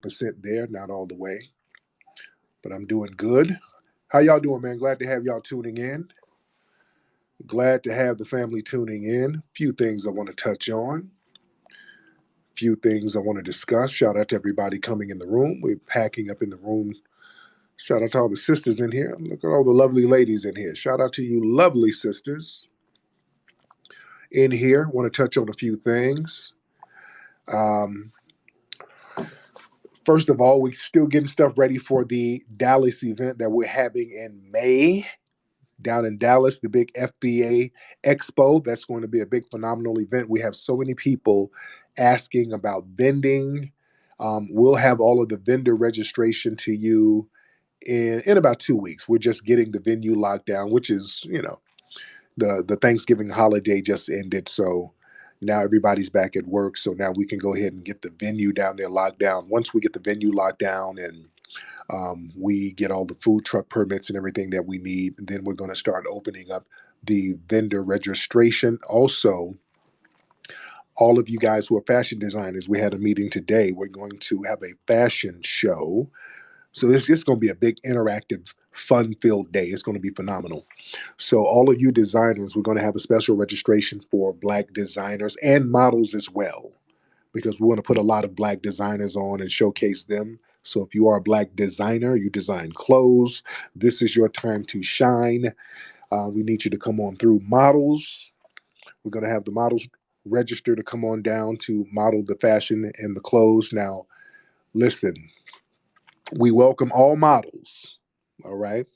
percent there, not all the way, but I'm doing good. How y'all doing, man? Glad to have y'all tuning in. Glad to have the family tuning in. Few things I want to touch on. Few things I want to discuss. Shout out to everybody coming in the room. We're packing up in the room. Shout out to all the sisters in here. Look at all the lovely ladies in here. Shout out to you, lovely sisters in here. Want to touch on a few things. Um, First of all, we're still getting stuff ready for the Dallas event that we're having in May down in Dallas, the big FBA Expo. That's going to be a big, phenomenal event. We have so many people asking about vending. We'll have all of the vendor registration to you in about 2 weeks. We're just getting the venue locked down, which is, the Thanksgiving holiday just ended. So now everybody's back at work. So now we can go ahead and get the venue down there locked down. Once we get the venue locked down and we get all the food truck permits and everything that we need, then we're going to start opening up the vendor registration. Also, all of you guys who are fashion designers, we had a meeting today. We're going to have a fashion show. So it's going to be a big interactive, fun-filled day. It's going to be phenomenal. So all of you designers, we're going to have a special registration for Black designers and models as well, because we want to put a lot of Black designers on and showcase them. So if you are a Black designer, you design clothes, this is your time to shine. We need you to come on through. Models, we're going to have the models register to come on down to model the fashion and the clothes. Now, listen, we welcome all models, all right?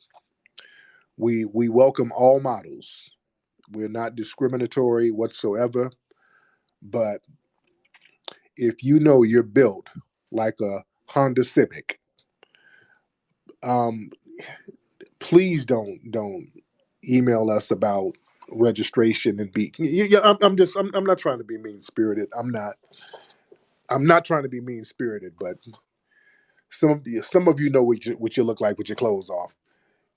We welcome all models. We're not discriminatory whatsoever, but if you know you're built like a Honda Civic, um, please don't email us about registration and be. Yeah, I'm not trying to be mean spirited. I'm not trying to be mean spirited, but some of you know what you look like with your clothes off.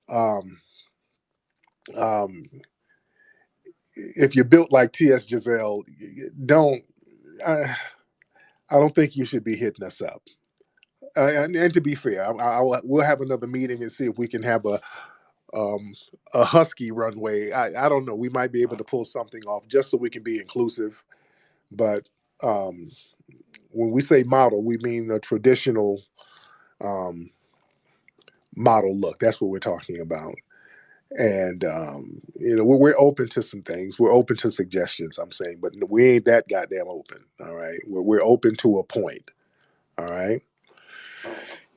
Um, um, if you're built like T.S. Giselle, don't. I, I don't think you should be hitting us up. And to be fair, we'll have another meeting and see if we can have um, a husky runway. I don't know. We might be able to pull something off just so we can be inclusive. But um, when we say model, we mean the traditional um, model look. That's what we're talking about. And we're open to some things. We're open to suggestions. I'm saying, but we ain't that goddamn open. All right, we're open to a point. All right.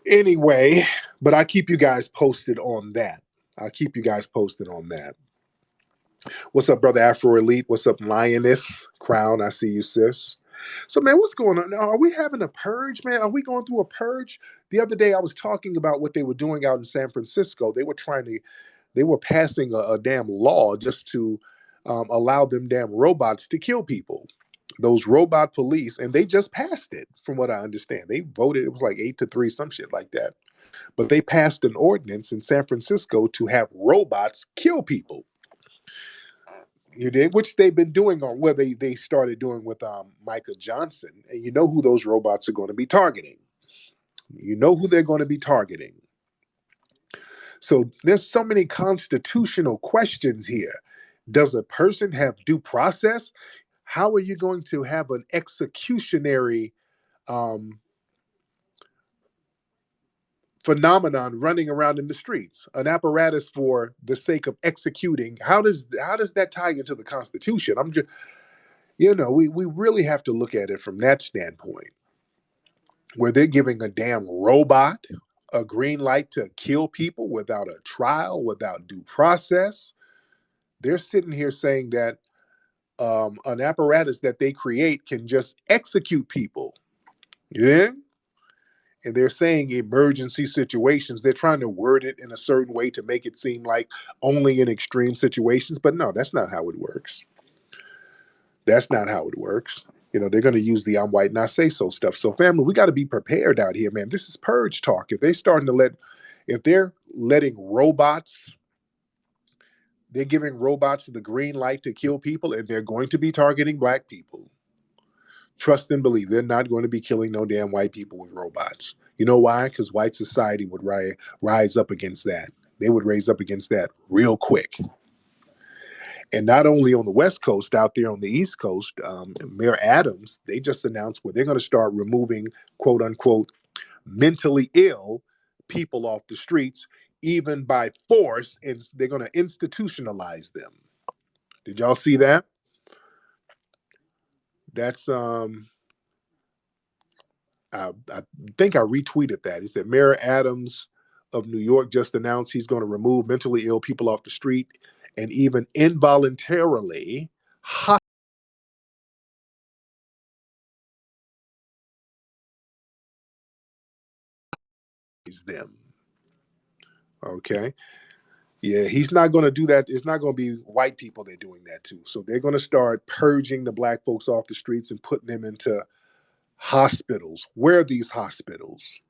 Anyway, but I keep you guys posted on that. I'll keep you guys posted on that. What's up, brother Afro Elite? What's up, Lioness Crown? I see you, sis. So, man, what's going on now? Are we having a purge, man? Are we going through a purge? The other day, I was talking about what they were doing out in San Francisco. They were passing a damn law just to allow them damn robots to kill people. Those robot police, and they just passed it, from what I understand. They voted, it was like 8-3, some shit like that. But they passed an ordinance in San Francisco to have robots kill people. You did, which they've been doing on where they started doing with Micah Johnson, and you know who those robots are going to be targeting. You know who they're going to be targeting. So there's so many constitutional questions here. Does a person have due process? How are you going to have an executionary um, phenomenon running around in the streets, an apparatus for the sake of executing? How does that tie into the Constitution? I'm just, we really have to look at it from that standpoint, where they're giving a damn robot a green light to kill people without a trial, without due process. They're sitting here saying that an apparatus that they create can just execute people. Yeah. And they're saying emergency situations. They're trying to word it in a certain way to make it seem like only in extreme situations. But no, that's not how it works. That's not how it works. They're going to use the I'm white and I say so stuff. So, family, we got to be prepared out here, man. This is purge talk. If they're letting robots, they're giving robots the green light to kill people, and they're going to be targeting Black people. Trust and believe. They're not going to be killing no damn white people with robots. You know why? Because white society would rise up against that. They would raise up against that real quick. And not only on the West Coast, out there on the East Coast, Mayor Adams, they just announced where they're going to start removing, quote unquote, mentally ill people off the streets, even by force, and they're going to institutionalize them. Did y'all see that? That's I think I retweeted that. He said Mayor Adams of New York just announced he's going to remove mentally ill people off the street and even involuntarily hospitalize them. Okay. Yeah, he's not going to do that. It's not going to be white people they're doing that to. So they're going to start purging the black folks off the streets and putting them into hospitals. Where are these hospitals?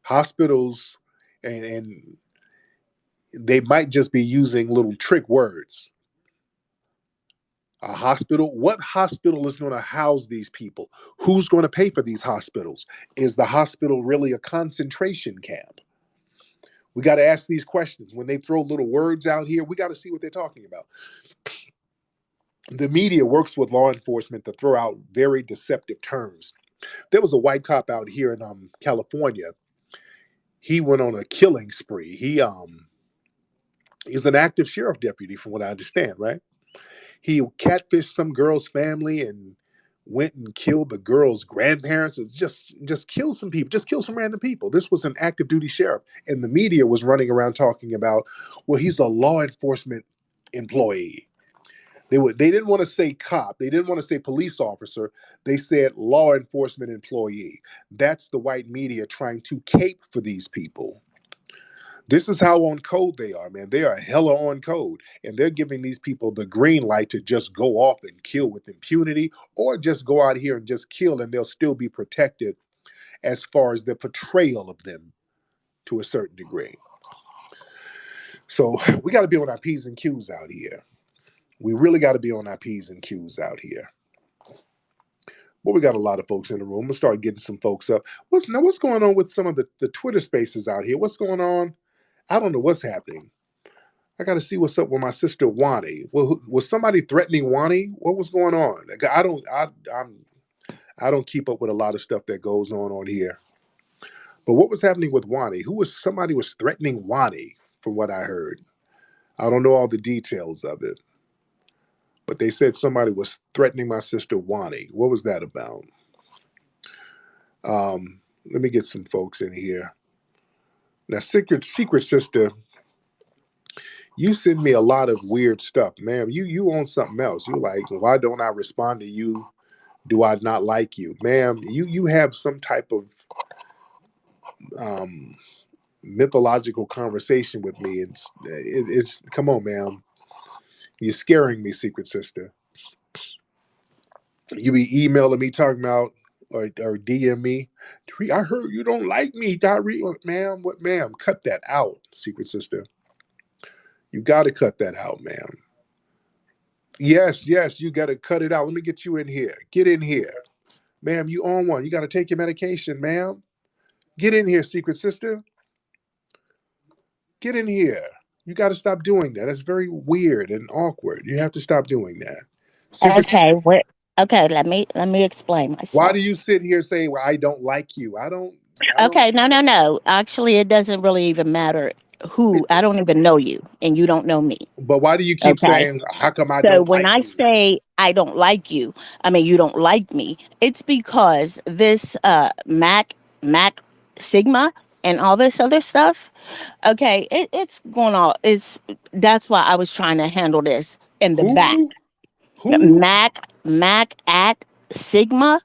Hospitals, and they might just be using little trick words. A hospital? What hospital is going to house these people? Who's going to pay for these hospitals? Is the hospital really a concentration camp? We got to ask these questions. When they throw little words out here, we got to see what they're talking about. The media works with law enforcement to throw out very deceptive terms. There was a white cop out here in California. He went on a killing spree. He is an active sheriff deputy, from what I understand, right? He catfished some girl's family and went and killed the girl's grandparents. It's just kill some people, just kill some random people. This was an active duty sheriff, and the media was running around talking about, well, he's a law enforcement employee. They didn't want to say cop, they didn't want to say police officer. They said law enforcement employee. That's the white media trying to cape for these people. This is how on code they are, man. They are hella on code. And they're giving these people the green light to just go off and kill with impunity, or just go out here and just kill, and they'll still be protected as far as the portrayal of them to a certain degree. So we got to be on our P's and Q's out here. We really got to be on our P's and Q's out here. Well, we got a lot of folks in the room. We'll start getting some folks up. What's going on with some of the Twitter spaces out here? What's going on? I don't know what's happening. I got to see what's up with my sister Wani. Well, was somebody threatening Wani? What was going on? I don't keep up with a lot of stuff that goes on here. But what was happening with Wani? Somebody was threatening Wani, from what I heard. I don't know all the details of it, but they said somebody was threatening my sister Wani. What was that about? Let me get some folks in here. Now, secret sister, you send me a lot of weird stuff, ma'am. You on something else. You like, why don't I respond to you? Do I not like you, ma'am? You have some type of mythological conversation with me. It's come on, ma'am. You're scaring me, secret sister. You be emailing me talking about or DM me. I heard you don't like me, Tyree. Ma'am, what, ma'am? Cut that out, secret sister. You got to cut that out, ma'am. Yes, you got to cut it out. Let me get you in here. Get in here. Ma'am, you on one. You got to take your medication, ma'am. Get in here, secret sister. Get in here. You got to stop doing that. That's very weird and awkward. You have to stop doing that. Secret Okay, sister, okay, let me explain why do myself. you sit here saying, well, I don't like you? I don't, Okay, no. Actually, it doesn't really even matter who. it, I don't even know you, and you don't know me. but why do you keep Okay. saying, how come I So don't when like I you? say I don't like you, I mean you don't like me. It's because this Mac Sigma and all this other stuff. Okay, it's going on. It's That's why I was trying to handle this in the back. Who? Who? Mac at Sigma.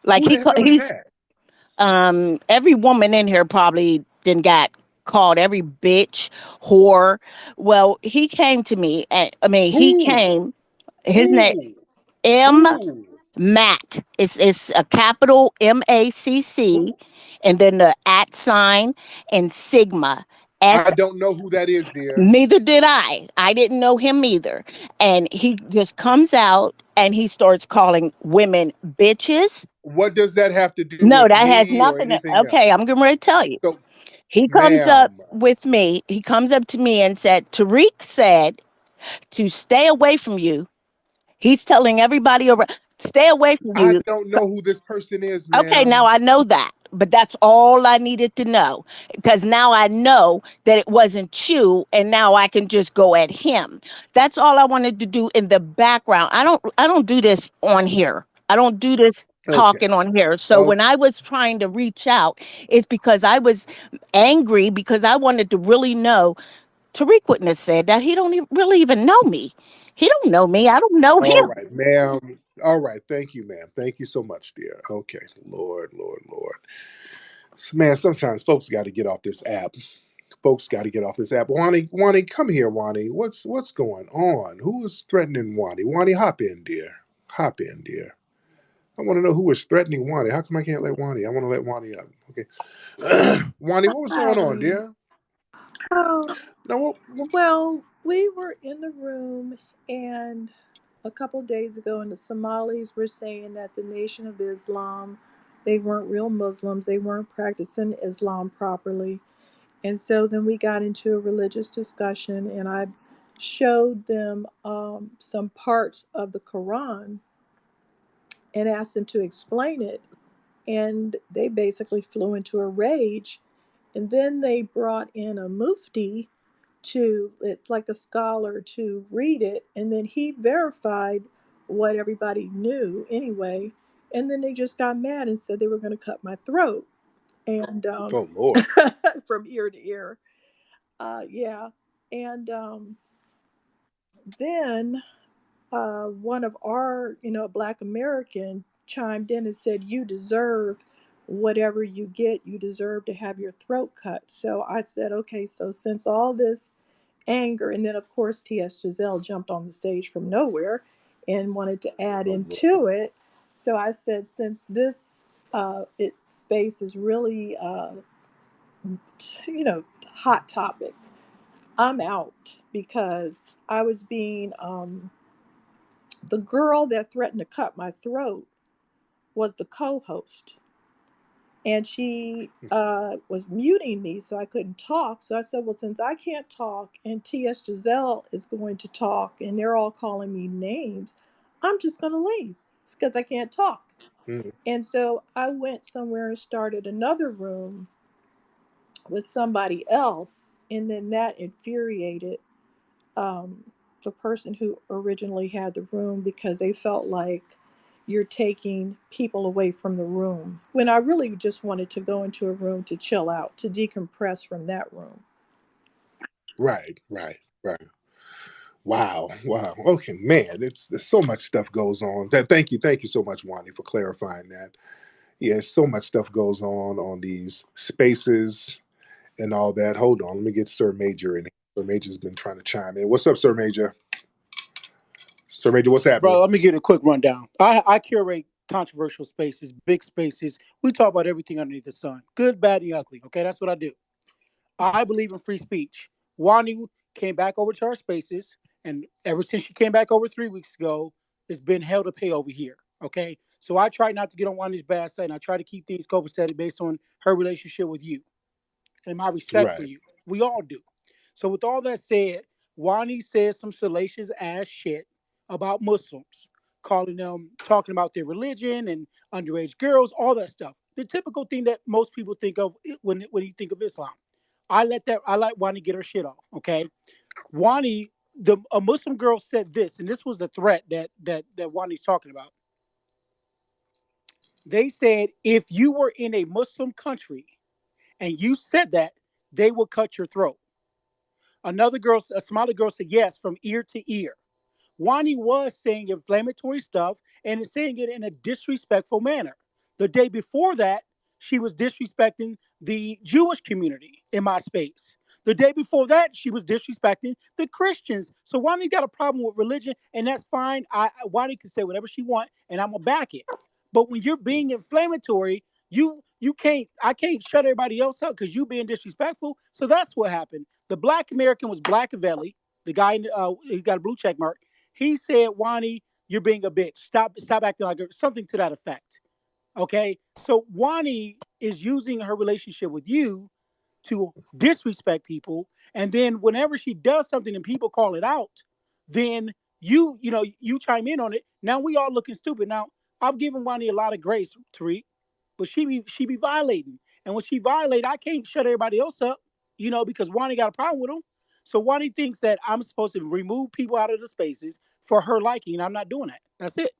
Like Who the hell is he's that? every woman in here probably didn't got called every bitch, whore. Well, he came to me. I mean, he Who? came. His name Who? M Who? Mac. It's a capital MACC, Who? and then the at sign and Sigma. I don't know who that is, dear. Neither did I. I didn't know him either. And he just comes out and he starts calling women bitches. What does that have to do No, with that has me or nothing to, anything okay, else? I'm getting ready to tell you. So, He comes up ma'am, with me. He comes up to me and said, Tariq said to stay away from you. He's telling everybody around, stay away from I you. don't know who this person is, Okay, now ma'am. I know that, but that's all I needed to know because now I know that it wasn't you, and now I can just go at him. That's all I wanted to do in the background. I don't do this on here. I don't do this Okay. talking on here. So when Okay. I was trying to reach out, it's because I was angry because I wanted to really know. Tariq wouldn't have said that. He don't really even know me. He don't know me. I don't know All him. right, ma'am. All right. Thank you, ma'am. Thank you so much, dear. Okay. Lord, Lord, Lord. Man, sometimes folks got to get off this app. Folks got to get off this app. Wani, come here, Wani. What's going on? Who is threatening Wani? Wani, hop in, dear. Hop in, dear. I want to know who is threatening Wani. How come I can't let Wani? I want to let Wani up. Okay. Wani, what was going on, Hi. dear? Um, No, well, we were in the room, and a couple days ago, and the Somalis were saying that the Nation of Islam, they weren't real Muslims, they weren't practicing Islam properly. And so then we got into a religious discussion, and I showed them some parts of the Quran and asked them to explain it. And they basically flew into a rage. And then they brought in a mufti to, it's like a scholar, to read it, and then he verified what everybody knew anyway. And then they just got mad and said they were going to cut my throat, and oh Lord. from ear to ear. Yeah. And then one of our, Black American chimed in and said, "You deserve whatever you get. You deserve to have your throat cut." So I said, "Okay, so since all this anger," and then of course T.S. Giselle jumped on the stage from nowhere and wanted to add Oh Lord. into it. So I said, since this space is really, hot topic, I'm out because I was being, the girl that threatened to cut my throat was the co-host, and she was muting me so I couldn't talk. So I said, well, since I can't talk and T.S. Giselle is going to talk and they're all calling me names, I'm just going to leave. It's because I can't talk. Mm. And so I went somewhere and started another room with somebody else, and then that infuriated um, the person who originally had the room, because they felt like you're taking people away from the room, when I really just wanted to go into a room to chill out, to decompress from that room. Right, right, right. Wow, wow. Okay, man, it's there's so much stuff goes on. Thank you so much, Wani, for clarifying that. Yeah, so much stuff goes on these spaces and all that. Hold on, let me get Sir Major in here. Sir Major's been trying to chime in. What's up, Sir Major? Sir Major, what's Bro, happening? let me give you a quick rundown. I curate controversial spaces, big spaces. We talk about everything underneath the sun, good, bad, and ugly. Okay, that's what I do. I believe in free speech. Wani came back over to our spaces, and ever since she came back over 3 weeks ago, it's been hell to pay over here. Okay, so I try not to get on Wani's bad side, and I try to keep things copacetic based on her relationship with you and my respect for Right, you. We all do. So with all that said, Wani said some salacious ass shit about Muslims, calling them, talking about their religion and underage girls, all that stuff. The typical thing that most people think of when you think of Islam. I let Wani get her shit off. Okay, Wani, the a Muslim girl said this, and this was the threat that Wani's talking about. They said if you were in a Muslim country and you said that, they will cut your throat. Another girl, a Somali girl, said yes from ear to ear. Wani was saying inflammatory stuff and is saying it in a disrespectful manner. The day before that, she was disrespecting the Jewish community in my space. The day before that, she was disrespecting the Christians. So Wani got a problem with religion, and that's fine. Wani can say whatever she wants, and I'm gonna back it. But when you're being inflammatory, I can't shut everybody else up because you being disrespectful. So that's what happened. The black American was Blackavelli, the guy he got a blue check mark. He said, Wani, you're being a bitch. Stop acting like something to that effect. Okay. So Wani is using her relationship with you to disrespect people. And then whenever she does something and people call it out, then you chime in on it. Now we all looking stupid. Now I've given Wani a lot of grace, Tariq, but she be violating. And when she violate, I can't shut everybody else up, because Wani got a problem with them. So Wani thinks that I'm supposed to remove people out of the spaces for her liking, and I'm not doing that. That's it.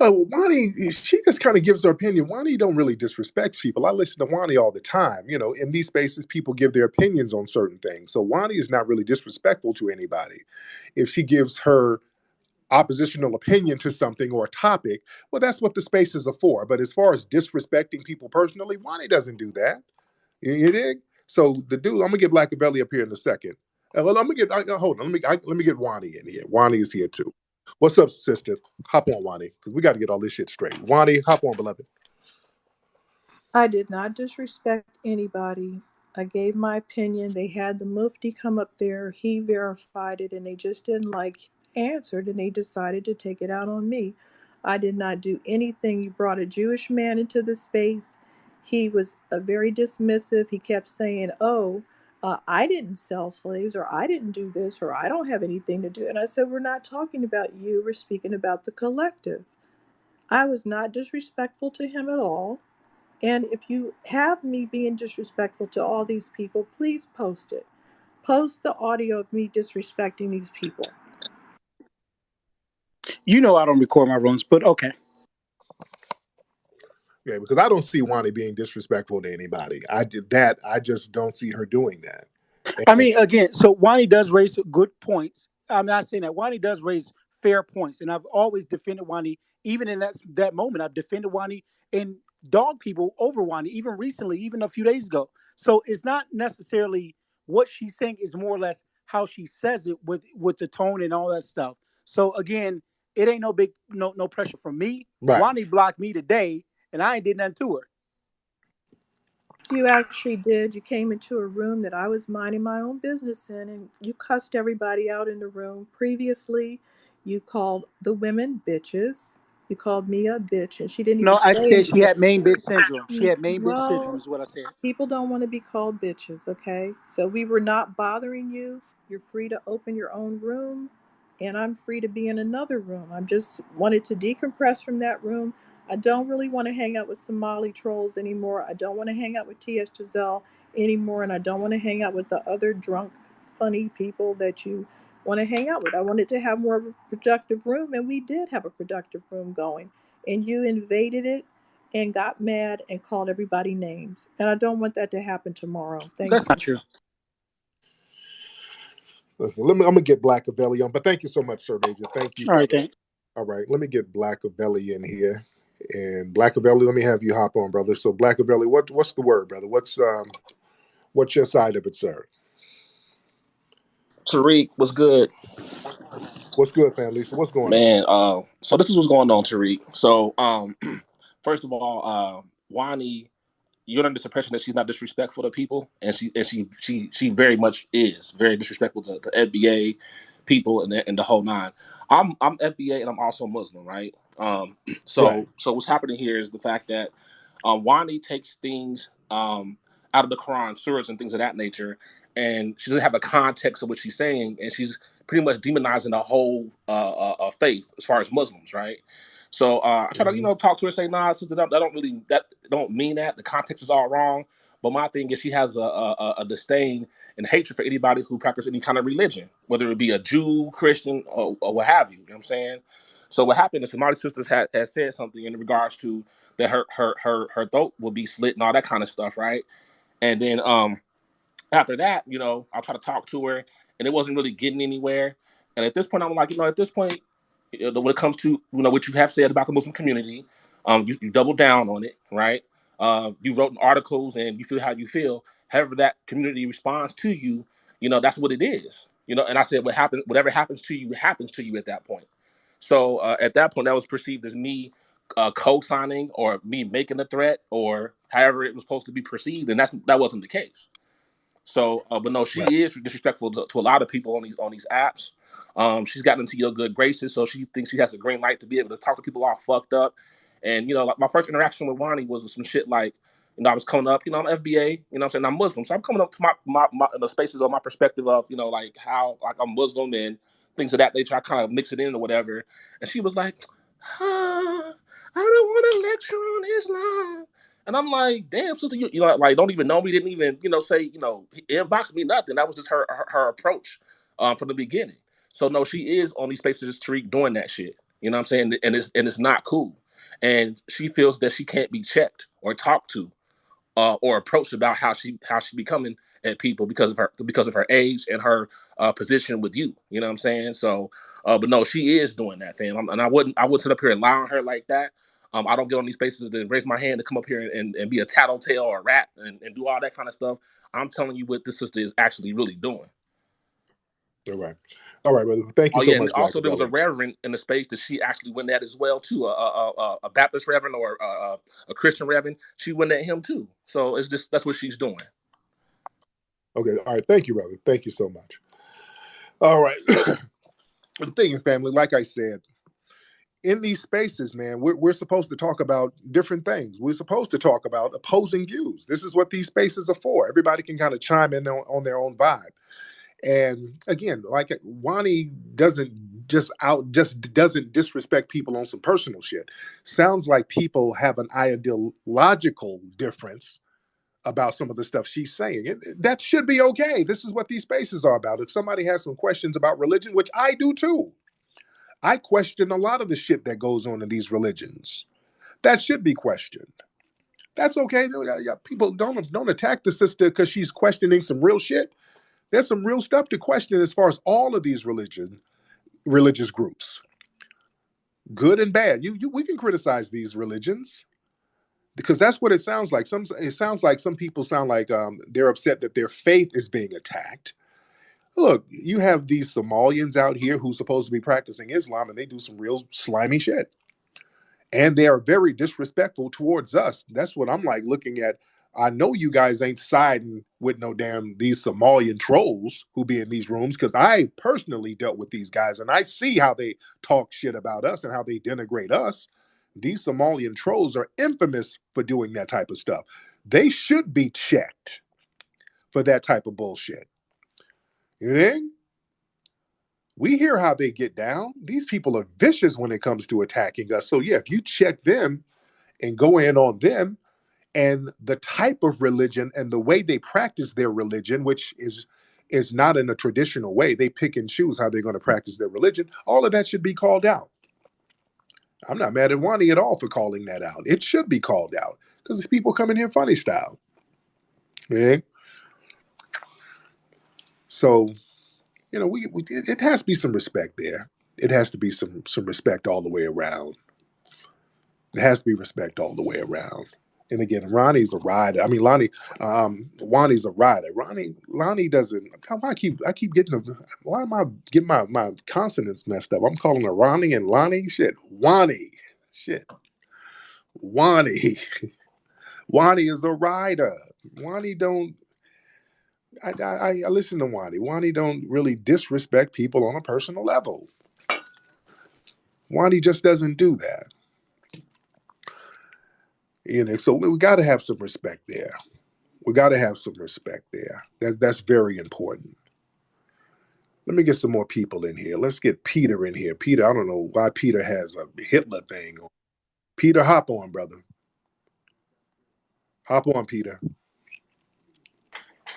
Oh, Wani, she just kind of gives her opinion. Wani don't really disrespect people. I listen to Wani all the time. In these spaces, people give their opinions on certain things. So Wani is not really disrespectful to anybody. If she gives her oppositional opinion to something or a topic, well, that's what the spaces are for. But as far as disrespecting people personally, Wani doesn't do that. You dig? So the dude, I'm gonna get Blackavelli up here in a second. Well, I'm gonna get. Hold on. Let me get Wani in here. Wani is here too. What's up, sister? Hop on, Wani, because we got to get all this shit straight. Wani, hop on, beloved. I did not disrespect anybody. I gave my opinion. They had the Mufti come up there. He verified it, and they just didn't like answered, and they decided to take it out on me. I did not do anything. You brought a Jewish man into the space. He was very dismissive. He kept saying, "Oh, I didn't sell slaves, or I didn't do this, or I don't have anything to do." And I said, "We're not talking about you. We're speaking about the collective." I was not disrespectful to him at all. And if you have me being disrespectful to all these people, please post it. Post the audio of me disrespecting these people. I don't record my rooms, but okay. Yeah, because I don't see Wani being disrespectful to anybody. I did that. I just don't see her doing that. I And mean, again, so Wani does raise good points. I'm not saying that Wani does raise fair points, and I've always defended Wani. Even in that moment, I've defended Wani and dog people over Wani. Even recently, even a few days ago. So it's not necessarily what she's saying; is more or less how she says it with the tone and all that stuff. So again, it ain't no pressure from me. right. Wani blocked me today, and I ain't did nothing to her. You actually did. You came into a room that I was minding my own business in, and you cussed everybody out in the room. Previously, you called the women bitches. You called me a bitch, and she didn't even No, I say said she anything. had main bitch syndrome. She had main bitch syndrome, Well, is what I said. people don't want to be called bitches, okay? So we were not bothering you. You're free to open your own room, and I'm free to be in another room. I just wanted to decompress from that room. I don't really want to hang out with Somali trolls anymore. I don't want to hang out with T.S. Giselle anymore, and I don't want to hang out with the other drunk, funny people that you want to hang out with. I wanted to have more of a productive room, and we did have a productive room going. And you invaded it and got mad and called everybody names. And I don't want that to happen tomorrow. Thank That's not you. true. Okay, I'm gonna get Blackavelli on, but thank you so much, Sir Major. Thank you, All right, brother. thanks. All right, let me get Blackavelli in here, and Blackavelli, let me have you hop on, brother. So Blackavelli, what's the word, brother? What's your side of it, sir? Tariq, what's good, What's good, family? So what's going on? man? So this is what's going on, Tariq. So, first of all, Wani, you're under this impression that she's not disrespectful to people, and she very much is very disrespectful to FBA people and the whole nine. I'm FBA and I'm also Muslim, right? Right. So what's happening here is the fact that Wani takes things out of the Quran, surahs, and things of that nature, and she doesn't have a context of what she's saying, and she's pretty much demonizing the whole faith as far as Muslims, right? So I try to Hmm. talk to her, say, nah, sister, that don't mean that. The context is all wrong. But my thing is, she has a disdain and hatred for anybody who practices any kind of religion, whether it be a Jew, Christian, or what have you. You know what I'm saying? So what happened is my sisters had said something in regards to that her throat will be slit and all that kind of stuff, right? And then after that, I'll try to talk to her, and it wasn't really getting anywhere. And at this point, I'm like, at this point, when it comes to what you have said about the Muslim community, you double down on it, right? You wrote articles and you feel how you feel. However, that community responds to you, that's what it is. And I said, whatever happens to you at that point. So at that point, that was perceived as me co-signing or me making a threat or however it was supposed to be perceived, and that wasn't the case. So, but no, Right. she is disrespectful to a lot of people on these apps. She's gotten into your good graces, so she thinks she has a green light to be able to talk to people all fucked up. And like my first interaction with Ronnie was some shit like, I was coming up, I'm FBA, I'm saying I'm Muslim, so I'm coming up to my the spaces of my perspective of, like how like I'm Muslim and things of that nature. I kind of mix it in or whatever, and she was like, I don't want to lecture on Islam. And I'm like, damn, sister, you like don't even know me, didn't even, say, inbox me nothing. That was just her approach from the beginning. So no, she is on these spaces, Tariq, doing that shit. You know what I'm saying? And it's not cool. And she feels that she can't be checked or talked to or approached about how she becoming at people because of her age and her position with you. You know what I'm saying? So, but no, she is doing that, fam. And I wouldn't sit up here and lie on her like that. I don't get on these spaces to raise my hand to come up here and be a tattletale or a rat and do all that kind of stuff. I'm telling you what this sister is actually really doing. All right, brother. Thank you Oh so yeah, and much, also there was a Machiavelli. reverend in the space that she actually went at as well too, a Baptist reverend or a Christian reverend. She went at him too. So it's just that's what she's doing. Okay, all right. Thank you, brother. Thank you so much. All right. The thing is, family, like I said, in these spaces, man, we're supposed to talk about different things. We're supposed to talk about opposing views. This is what these spaces are for. Everybody can kind of chime in on their own vibe. And again, like Wani just doesn't disrespect people on some personal shit. Sounds like people have an ideological difference about some of the stuff she's saying. That should be okay. This is what these spaces are about. If somebody has some questions about religion, which I do too, I question a lot of the shit that goes on in these religions. That should be questioned. That's okay. People don't attack the sister because she's questioning some real shit. There's some real stuff to question as far as all of these religious groups, good and bad. We can criticize these religions because that's what it sounds like. It sounds like some people sound like they're upset that their faith is being attacked. Look, you have these Somalians out here who's supposed to be practicing Islam, and they do some real slimy shit, and they are very disrespectful towards us. That's what I'm like looking at. I know you guys ain't siding with no damn these Somalian trolls who be in these rooms because I personally dealt with these guys and I see how they talk shit about us and how they denigrate us. These Somalian trolls are infamous for doing that type of stuff. They should be checked for that type of bullshit. You think? We hear how they get down. These people are vicious when it comes to attacking us. So yeah, if you check them and go in on them, and the type of religion and the way they practice their religion, which is not in a traditional way. They pick and choose how they're going to practice their religion. All of that should be called out. I'm not mad at Wani at all for calling that out. It should be called out because these people come in here funny style. Yeah. So it has to be some respect there. It has to be some respect all the way around. It has to be respect all the way around. And again, Ronnie's a rider. I mean, Wani's a rider. Lonnie doesn't. I keep getting them. Why am I getting my consonants messed up? I'm calling her Ronnie and Lonnie. Shit, Wani. Shit, Wani. Wani is a rider. Wani don't. I listen to Wani. Wani don't really disrespect people on a personal level. Wani just doesn't do that. So we got to have some respect there. We got to have some respect there. That's very important. Let me get some more people in here. Let's get Peter in here. Peter, I don't know why Peter has a Hitler thing on. Peter, hop on, brother. Hop on, Peter.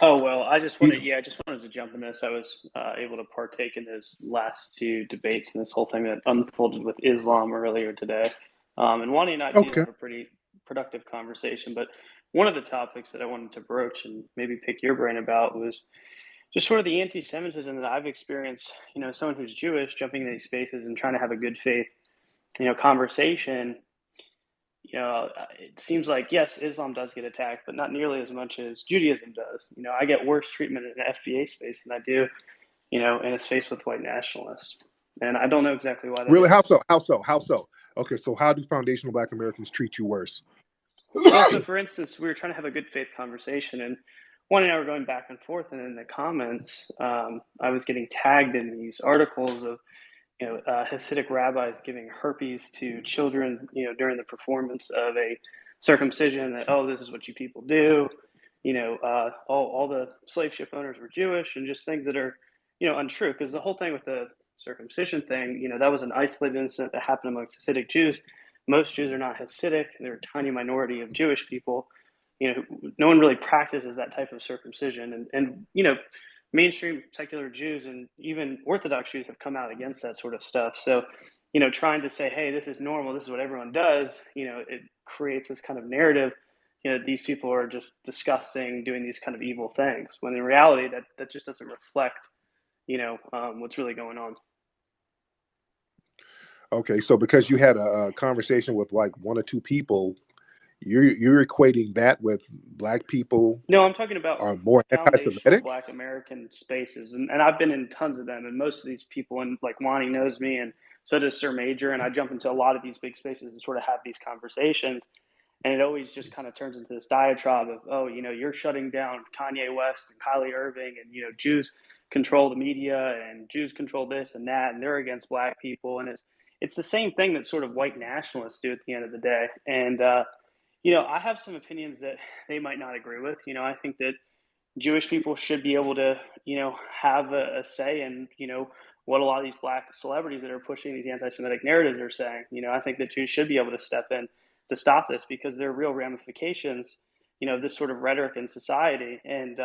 Oh well, I just Peter. wanted, yeah, I just wanted to jump in this. I was able to partake in those last two debates and this whole thing that unfolded with Islam earlier today. And Wani and I did Okay. have a pretty productive conversation. But one of the topics that I wanted to broach and maybe pick your brain about was just sort of the anti-Semitism that I've experienced. Someone who's Jewish jumping in these spaces and trying to have a good faith, conversation. It seems like, yes, Islam does get attacked, but not nearly as much as Judaism does. I get worse treatment in an FBA space than I do, in a space with white nationalists. And I don't know exactly why that Really? is. How so? Okay, so how do foundational Black Americans treat you worse? Well, so for instance, we were trying to have a good faith conversation, and Juan and I were going back and forth, and in the comments, I was getting tagged in these articles of Hasidic rabbis giving herpes to children, during the performance of a circumcision. That, oh, this is what you people do. All the slave ship owners were Jewish, and just things that are, untrue. Because the whole thing with the circumcision thing, that was an isolated incident that happened amongst Hasidic Jews. Most Jews are not Hasidic. They're a tiny minority of Jewish people. No one really practices that type of circumcision, and mainstream secular Jews and even Orthodox Jews have come out against that sort of stuff. So, trying to say, hey, this is normal, this is what everyone does, it creates this kind of narrative, these people are just disgusting, doing these kind of evil things, when in reality that just doesn't reflect, what's really going on. Okay, so because you had a conversation with like one or two people, you're equating that with Black people No, I'm talking about are more foundational anti-Semitic? Black American spaces, and I've been in tons of them, and most of these people, and like Wani knows me, and so does Sir Major, and I jump into a lot of these big spaces and sort of have these conversations, and it always just kind of turns into this diatribe of, oh, you're shutting down Kanye West and Kylie Irving, and Jews control the media, and Jews control this and that, and they're against Black people, and it's the same thing that sort of white nationalists do at the end of the day, and I have some opinions that they might not agree with. I think that Jewish people should be able to, have a say in, what a lot of these Black celebrities that are pushing these anti-Semitic narratives are saying. I think that Jews should be able to step in to stop this, because there are real ramifications, of this sort of rhetoric in society. And,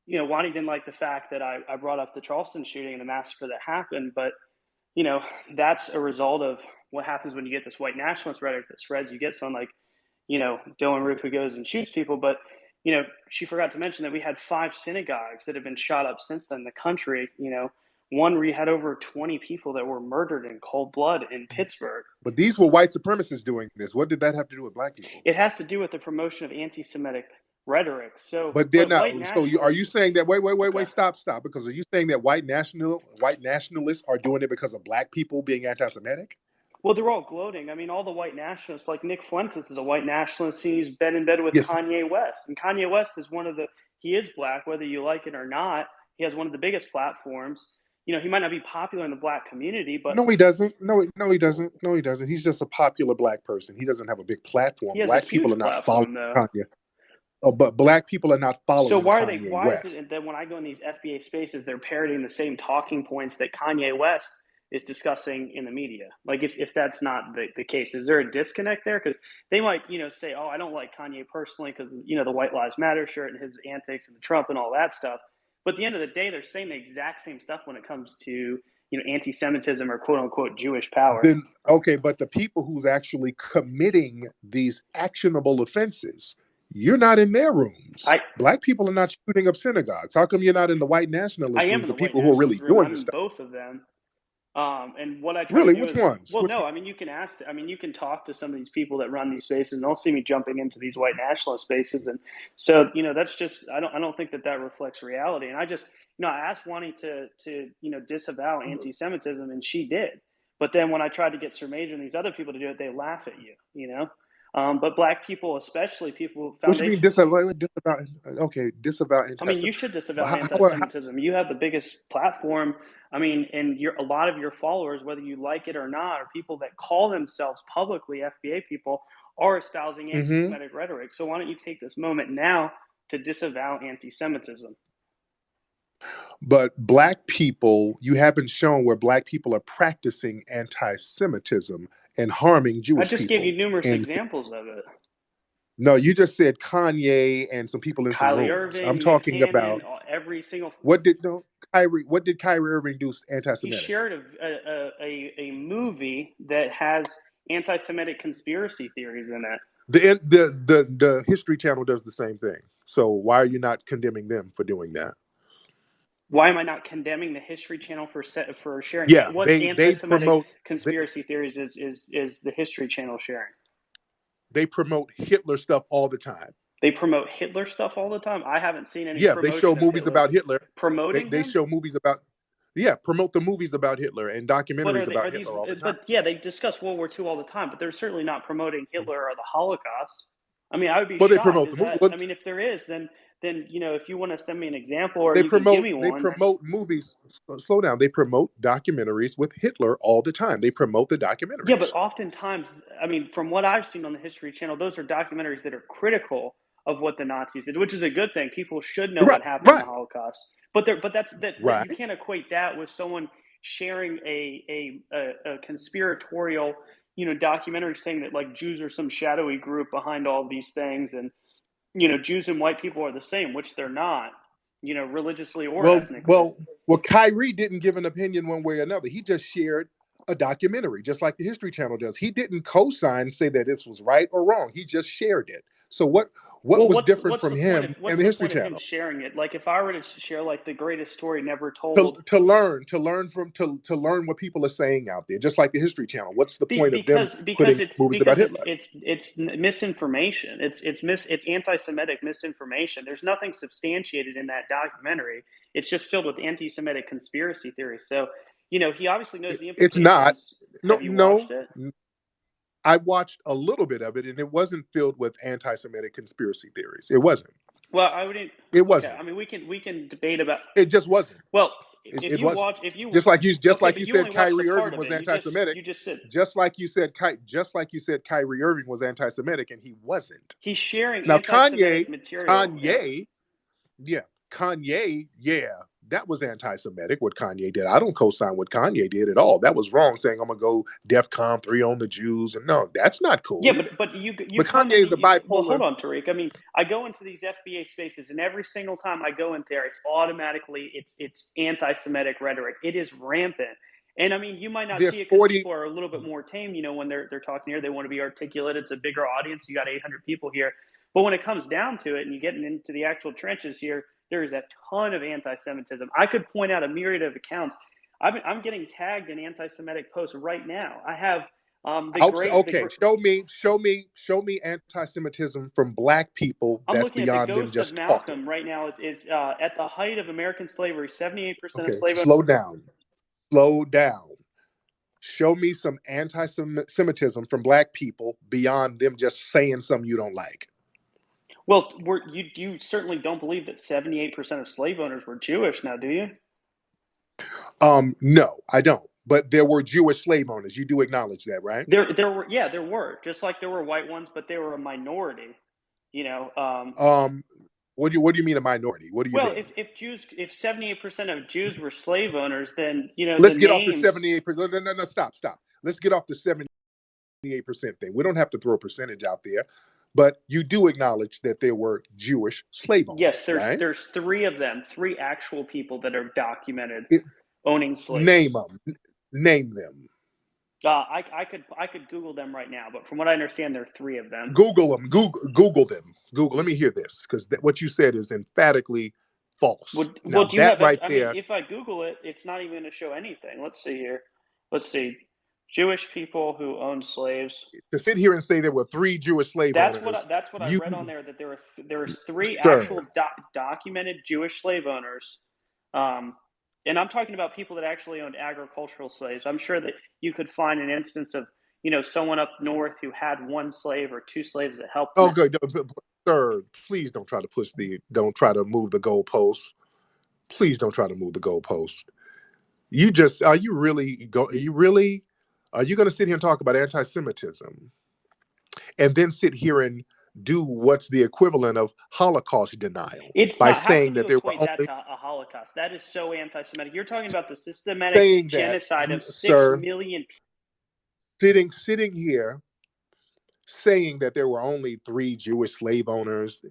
Wani didn't like the fact that I brought up the Charleston shooting and the massacre that happened, but, that's a result of what happens when you get this white nationalist rhetoric that spreads. You get someone like, Dylan Roof, who goes and shoots people. But, she forgot to mention that we had 5 synagogues that have been shot up since then in the country. One where you had over 20 people that were murdered in cold blood in Pittsburgh. But these were white supremacists doing this. What did that have to do with Black people? It has to do with the promotion of anti-Semitic rhetoric. So, But they're not. white nationalists. So are you saying that? Wait, Okay. stop. Because are you saying that white nationalists are doing it because of Black people being anti-Semitic? Well, they're all gloating. I mean, all the white nationalists, like Nick Fuentes is a white nationalist. He's been in bed with Yes. Kanye West. And Kanye West is he is Black, whether you like it or not. He has one of the biggest platforms. He might not be popular in the Black community, but No, he doesn't. No, he doesn't. No, he doesn't. He's just a popular Black person. He doesn't have a big platform. he has a Black people huge are not following platform, though. Kanye. Oh, but Black people are not So following why Kanye West. is it that when I go in these FBA spaces, they're parroting the same talking points that Kanye West is discussing in the media? Like, if that's not the case, is there a disconnect there? Because they might, say, oh, I don't like Kanye personally because, the White Lives Matter shirt and his antics and the Trump and all that stuff. But at the end of the day, they're saying the exact same stuff when it comes to, anti-Semitism or quote unquote Jewish power. Then, okay, but the people who's actually committing these actionable offenses, you're not in their rooms. Black people are not shooting up synagogues. How come you're not in the white nationalist rooms? The people who are really doing this stuff. Both of them. And what I try really, to do which is, ones? Well, which no, I mean, you can ask. I mean, you can talk to some of these people that run these spaces, and they'll see me jumping into these white nationalist spaces, and so that's just I don't think that reflects reality. And I just I asked Wani to disavow anti-Semitism, and she did. But then when I tried to get Sir Major and these other people to do it, they laugh at you. But Black people, especially people, what do you mean disavow? Okay, disavow. I mean, you should disavow anti-Semitism. You have the biggest platform. I mean, and a lot of your followers, whether you like it or not, or people that call themselves publicly FBA people, are espousing anti-Semitic rhetoric. So why don't you take this moment now to disavow anti-Semitism? But Black people, you haven't shown where Black people are practicing anti-Semitism and harming Jewish people. I just gave you numerous examples of it. No, you just said Kanye and some people in some rooms. Irving, I'm talking about every single. What did Kyrie Irving do anti-Semitic? He shared a movie that has anti-Semitic conspiracy theories in it. The History Channel does the same thing. So why are you not condemning them for doing that? Why am I not condemning the History Channel for sharing? Yeah, what anti-Semitic conspiracy theories is the History Channel sharing? They promote Hitler stuff all the time. They promote Hitler stuff all the time? I haven't seen any. Yeah, they show movies about Hitler. Promoting They show movies about. Yeah, promote the movies about Hitler and But documentaries are about these? Hitler all the time. But yeah, they discuss World War II all the time. But they're certainly not promoting Hitler or the Holocaust. I mean, I would be Well, they shocked. promote Is the movie. that? Well, I mean, if there is, then if you want to send me an example or they you can give promote me they one, then promote movies. Slow down. They promote documentaries with Hitler all the time. They promote the yeah. But documentaries. oftentimes, I mean, from what I've seen on the History Channel, those are documentaries that are critical of what the Nazis did, which is a good thing. People should know Right, what happened in the right, Holocaust. But you right. can't equate that with someone sharing a conspiratorial documentary saying that like Jews are some shadowy group behind all these things, and Jews and white people are the same, which they're not, religiously or Well, ethnically. well, well. Kyrie didn't give an opinion one way or another. He just shared a documentary, just like the History Channel does. He didn't co-sign, say that this was right or wrong. He just shared it. So what Well, was different what's from the point of him and the History him Channel? sharing it? Like if I were to share like the greatest story never told, To learn what people are saying out there, just like the History Channel. What's the point of them because putting movies about Hitler? it's misinformation. It's anti-Semitic misinformation. There's nothing substantiated in that documentary. It's just filled with anti-Semitic conspiracy theories. So he obviously knows the It's not. implications. No, Have you watched no. it? I watched a little bit of it, and it wasn't filled with anti-Semitic conspiracy theories. It wasn't. Well, I wouldn't. It Okay, wasn't. I mean we can debate about. It just wasn't. Well, It wasn't. if you Just okay, like but you you only said, watched a Kyrie part Irving of was it. anti-Semitic. You just said Just like you said, Kyrie Irving was anti-Semitic, and he wasn't. he's sharing Now anti-Semitic material. Yeah. Kanye, yeah, Kanye, yeah, that was anti-Semitic. What Kanye did, I don't co-sign what Kanye did at all. That was wrong. Saying I'm gonna go DEFCON 3 on the Jews, and no, that's not Yeah, cool. but you But come Kanye in is a well, hold bipolar. on, Tariq. I mean, I go into these FBA spaces, and every single time I go in there, it's automatically it's anti-Semitic rhetoric. It is rampant, and I mean, you might not see There's it because 40. people are a little bit more tame. When they're talking here, they want to be articulate. It's a bigger audience. You got 800 people here, but when it comes down to it, and you get into the actual trenches here, there is a ton of anti-Semitism. I could point out a myriad of accounts. I'm getting tagged in anti-Semitic posts right now. I have Okay, show me anti-Semitism from black people I'm that's looking at the beyond them ghost of just talking. Malcolm right now is at the height of American slavery. 78% of Okay, slave owners. slow down. Slow down. Show me some anti-Semitism from black people beyond them just saying something you don't like. Well, you certainly don't believe that 78% of slave owners were Jewish now, do you? No, I don't. But there were Jewish slave owners. You do acknowledge that, right? There were, just like there were white ones, but they were a minority. You know, What do you mean a minority? What do you well, mean? if 78% of Jews were slave owners, then the Let's get off the names. 78%. No, stop. Let's get off the 78% thing. We don't have to throw a percentage out there, but you do acknowledge that there were Jewish slave Yes, owners, right? there's three of them, three actual people that are documented It, owning name slaves. them. Name them. I could Google them right now, but from what I understand, there are three of them. Google them. Google them. Google. Let me hear this, because what you said is emphatically false. Well, Now do you that have? right I mean, there, if I Google it, it's not even going to show anything. Let's see here. Let's see. Jewish people who owned slaves. to sit here and say there were 3 Jewish slave owners, That's what I you, read on there, that there was three sir, actual documented Jewish slave owners. And I'm talking about people that actually owned agricultural slaves. I'm sure that you could find an instance of someone up north who had one slave or two slaves that helped oh, them. good, sir. Please don't try to don't try to move the goalposts. Please don't try to move the goalposts. Are you really are you going to sit here and talk about anti-Semitism and then sit here and do what's the equivalent of Holocaust denial It's by not. How saying can you that there were equate that only to a Holocaust? That is so anti-Semitic. You're talking about the systematic saying that, genocide of six sir, million people. sitting here saying that there were only 3 Jewish slave owners?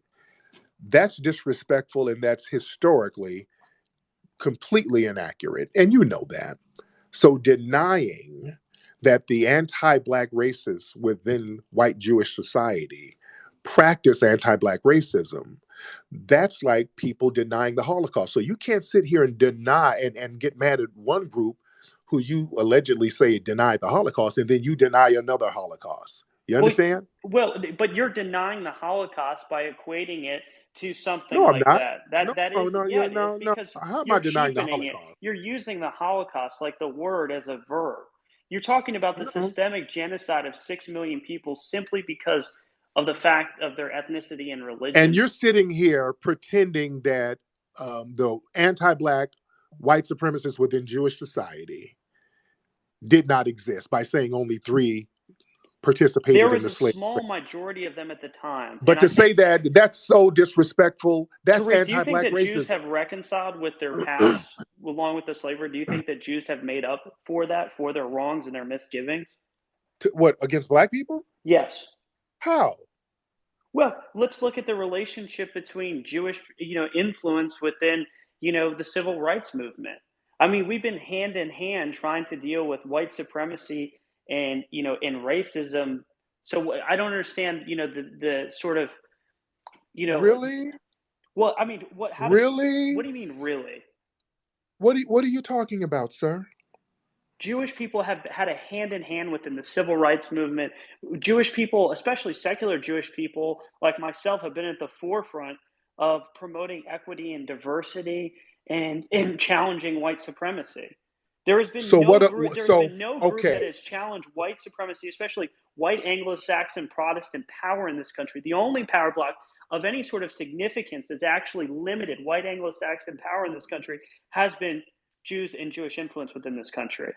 That's disrespectful, and that's historically completely inaccurate, and you know that. So denying that the anti-black racists within white Jewish society practice anti-black racism, that's like people denying the Holocaust. So you can't sit here and deny and get mad at one group who you allegedly say denied the Holocaust, and then you deny another Holocaust. You Well, understand? but you're denying the Holocaust by equating it to something No, I'm like not. that. No, That is, no, yeah, yeah, it is, no, no. because How am I you're denying the cheapening it. Holocaust? You're using the Holocaust like the word as a verb. You're talking about the No. systemic genocide of 6 million people simply because of the fact of their ethnicity and And religion. you're sitting here pretending that the anti-black white supremacists within Jewish society did not exist by saying only 3 There participated in was the a slave small trade. majority of them at the time. And But I to think, say that, that's so disrespectful. That's Tariq, do you think anti-black that Jews racism. have reconciled with their past along with the slavery? Do you think that Jews have made up for that, for their wrongs and their misgivings? What, against black people? Yes. How? Well, let's look at the relationship between Jewish, influence within, the civil rights movement. I mean, we've been hand in hand trying to deal with white supremacy and, and racism. So I don't understand, the sort of, you know, Really? well, I mean, what Really? do you mean, really? What are you talking about, sir? Jewish people have had a hand in hand within the civil rights movement. Jewish people, especially secular Jewish people like myself, have been at the forefront of promoting equity and diversity and challenging white supremacy. There has been So no what? group. There has So been no group that okay. has challenged white supremacy, especially white Anglo-Saxon Protestant power in this country. The only power block of any sort of significance that's actually limited white Anglo-Saxon power in this country has been Jews and Jewish influence within this country.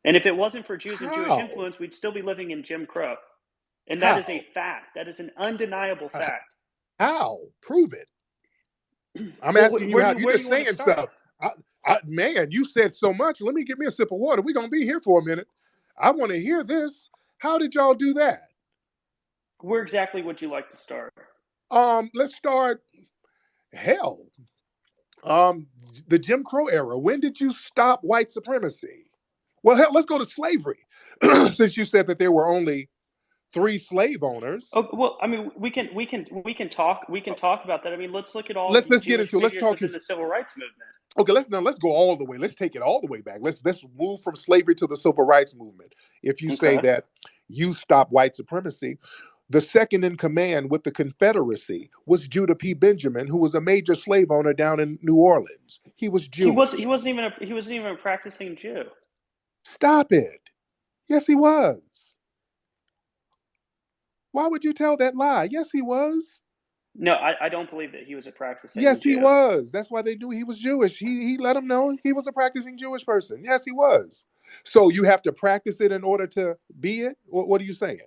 And if it wasn't for Jews and Jewish How? influence, we'd still be living in Jim Crow. And that is a How? fact. That is an undeniable Uh, fact. How? Prove it. I'm Well, asking you where do how. you You're where do just you want to saying start? stuff. Man, you said so much. Let me get me a sip of water. We're gonna be here for a minute. I want to hear this. How did y'all do that? Where exactly would you like to start? Let's start. Hell, the Jim Crow era. When did you stop white supremacy? Well, hell, let's go to slavery. Since you said that there were only 3 slave owners, Oh, well, I mean, we can talk about that. I mean, let's look at all of let's the get Jewish into it. Let's figures talk. within the civil rights movement. Okay, let's go all the way. Let's take it all the way back. Let's move from slavery to the civil rights movement. If you say Okay. that you stop white supremacy, the second in command with the Confederacy was Judah P. Benjamin, who was a major slave owner down in New Orleans. He was He was Jewish. he wasn't even a practicing Jew. Stop it. Yes, he was. Why would you tell that lie? Yes, he was. No, I don't believe that he was a practicing Yes, he Jew. was. That's why they knew he was Jewish. He let them know he was a practicing Jewish person. Yes, he was. So you have to practice it in order to be it. What are you saying?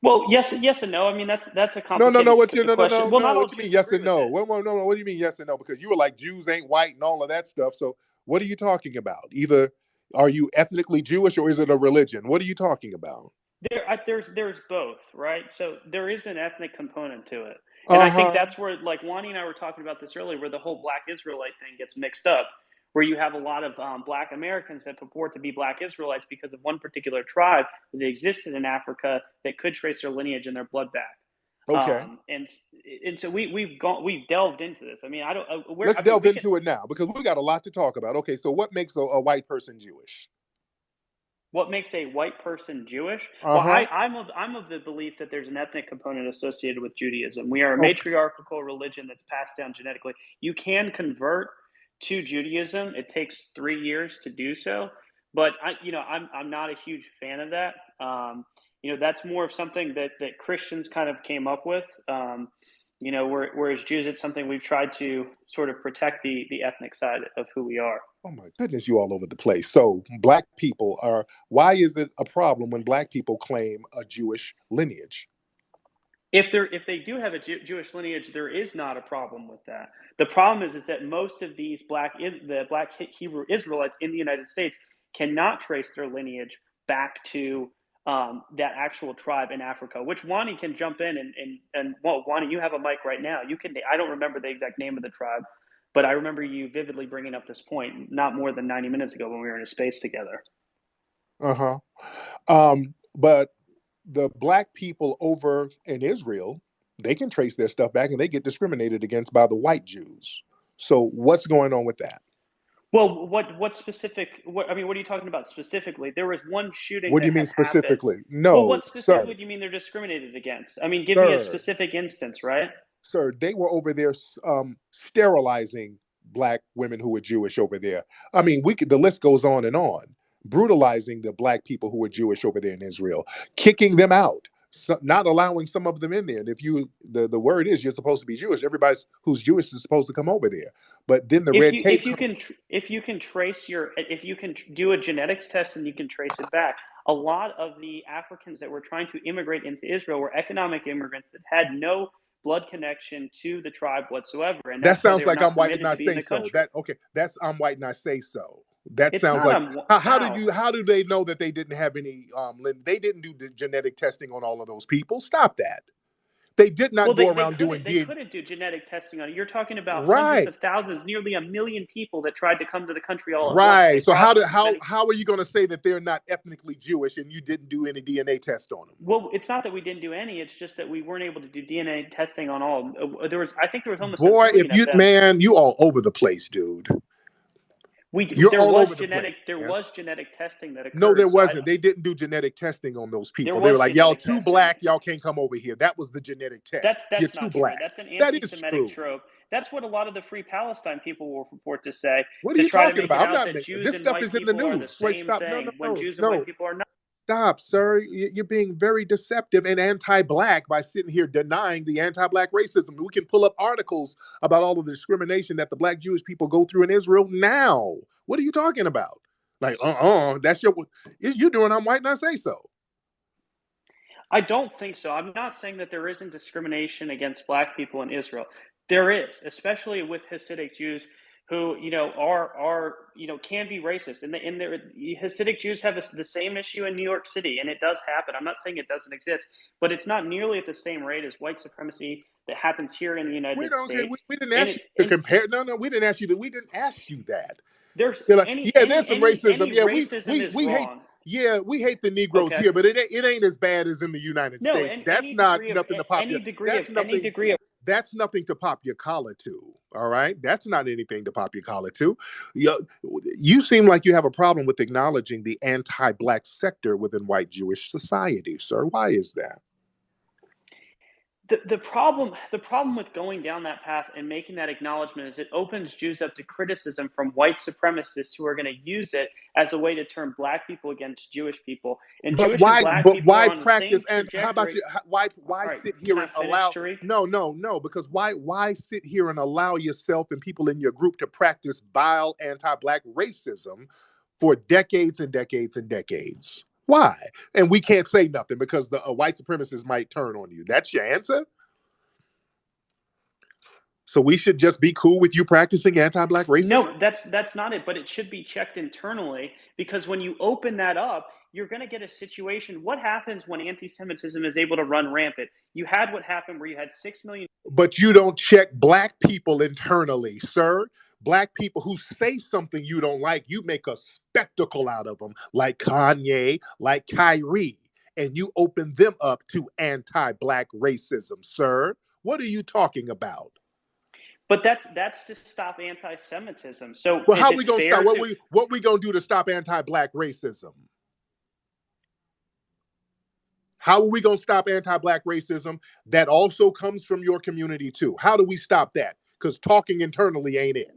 Well, yes and no. I mean, that's a No, no, no. complicated What you no, no, question. no, Well, no. not all What you mean? Jews Yes agree and with no. it. No. What do you mean? Yes and no? Because you were like Jews ain't white and all of that stuff. So what are you talking about? Either are you ethnically Jewish or is it a religion? What are you talking about? There's both, right? So there is an ethnic component to it, and Uh I think huh. that's where, like, Wani and I were talking about this earlier, where the whole Black Israelite thing gets mixed up, where you have a lot of Black Americans that purport to be Black Israelites because of one particular tribe that existed in Africa that could trace their lineage and their blood back. Okay. And so we've delved into this. I mean, I don't where Let's I mean delve we can. into it now because we got a lot to talk about. Okay, so what makes a white person Jewish? What makes a white person Jewish? Uh Well, huh. I'm of the belief that there's an ethnic component associated with Judaism. We are a Okay. matriarchal religion that's passed down genetically. You can convert to Judaism. It takes 3 years to do so, but I'm not a huge fan of that. That's more of something that Christians kind of came up with. Whereas Jews, it's something we've tried to sort of protect the ethnic side of who we are. Oh my goodness, you all over the place. So black people are. Why is it a problem when black people claim a Jewish lineage? If they do have a Jewish lineage, there is not a problem with that. The problem is that most of these the Black Hebrew Israelites in the United States cannot trace their lineage back to that actual tribe in Africa. Which Wani can jump in and well, Wani, you have a mic right now. You can. I don't remember the exact name of the tribe, but I remember you vividly bringing up this point not more than 90 minutes ago when we were in a space together. Uh huh. But the black people over in Israel, they can trace their stuff back and they get discriminated against by the white Jews. So what's going on with that? Well, what specific? What I mean, what are you talking about specifically? There was one shooting What do that you mean had happened. specifically? Well, No, what sir, specifically do you mean they're discriminated against? I mean, give me a sir, specific instance, right? sir, they were over there sterilizing black women who were Jewish over there. I mean, the list goes on and on. Brutalizing the black people who were Jewish over there in Israel, kicking them out, not allowing some of them in there. And if the word is you're supposed to be Jewish, everybody who's Jewish is supposed to come over there. But then the red tape. If you can trace if you can do a genetics test and you can trace it back, a lot of the Africans that were trying to immigrate into Israel were economic immigrants that had no blood connection to the tribe whatsoever, and That that's why they sounds were like I'm not white and permitted I to be in say the so. country. That's I'm white and I say so. That It's sounds not like how how. do they know that they didn't have any they didn't do the genetic testing on all of those people? Stop that. They did not Well, go around doing they DNA. couldn't do genetic testing on it. You're talking about hundreds Right. of thousands, nearly 1 million people that tried to come to the country all at once, and Right. they So processed as many. how are you going to say that they're not ethnically Jewish and you didn't do any DNA test on them? Well, it's not that we didn't do any. It's just that we weren't able to do DNA testing on all. I think there was almost 1 Boy, million of them. you all over the place, dude. You're There all was over the place, man. genetic testing that No, there occurred. So wasn't. They didn't do genetic testing on those there people. They were was like, y'all genetic too testing. black, y'all can't come over here. That was the genetic test. You're That's too not true. black. That's an That is anti-Semitic true. trope. That's what a lot of the Free Palestine people will purport to say, What are to you try to talking make it about? I'm out not that making Jews this and stuff white is in the people are the news. Wait, same stop. No, thing, no, when no, Jews and white no. people are not. Stop, sir. You're being very deceptive and anti-black by sitting here denying the anti-black racism. We can pull up articles about all of the discrimination that the black Jewish people go through in Israel now. What are you talking about? Like, that's you're doing I'm white and I say so. I don't think so. I'm not saying that there isn't discrimination against black people in Israel. There is, especially with Hasidic Jews who, are can be racist. And Hasidic Jews have the same issue in New York City, and it does happen. I'm not saying it doesn't exist, but it's not nearly at the same rate as white supremacy that happens here in the We United don't. Okay, States. we didn't And ask you it's to and compare. No, we didn't ask you that. We didn't ask you that. there's You're like, yeah, there's some racism. any Yeah, racism is we hate. wrong. Yeah, we hate the Negroes Okay. here, but it ain't as bad as in the United No, States. and That's not nothing to pop your. any degree of That's nothing to pop your collar to. All right, that's not anything to pop your collar to. You seem like you have a problem with acknowledging the anti-black sector within white Jewish society, sir. Why is that? the problem with going down that path and making that acknowledgement is it opens Jews up to criticism from white supremacists who are going to use it as a way to turn black people against Jewish people. And But Jewish and why? black But people are why on the same practice? And how about trajectory. you? All Why right, sit can here I and finish, allow? Tariq? No. Because why sit here and allow yourself and people in your group to practice vile anti-black racism for decades and decades and decades? Why? And we can't say nothing because the white supremacists might turn on you. That's your answer. So we should just be cool with you practicing anti-black racism? No, that's not it, but it should be checked internally, because when you open that up, you're going to get a situation. What happens when anti-Semitism is able to run rampant? You had what happened where you had 6 million. But you don't check black people internally, sir. Black people who say something you don't like, you make a spectacle out of them, like Kanye, like Kyrie, and you open them up to anti-black racism, sir. What are you talking about? But that's to stop anti-Semitism. So Well, is how it we gonna fair stop? to? What we gonna do to stop anti-black racism? How are we going to stop anti-black racism that also comes from your community too? How do we stop that? Because talking internally ain't it.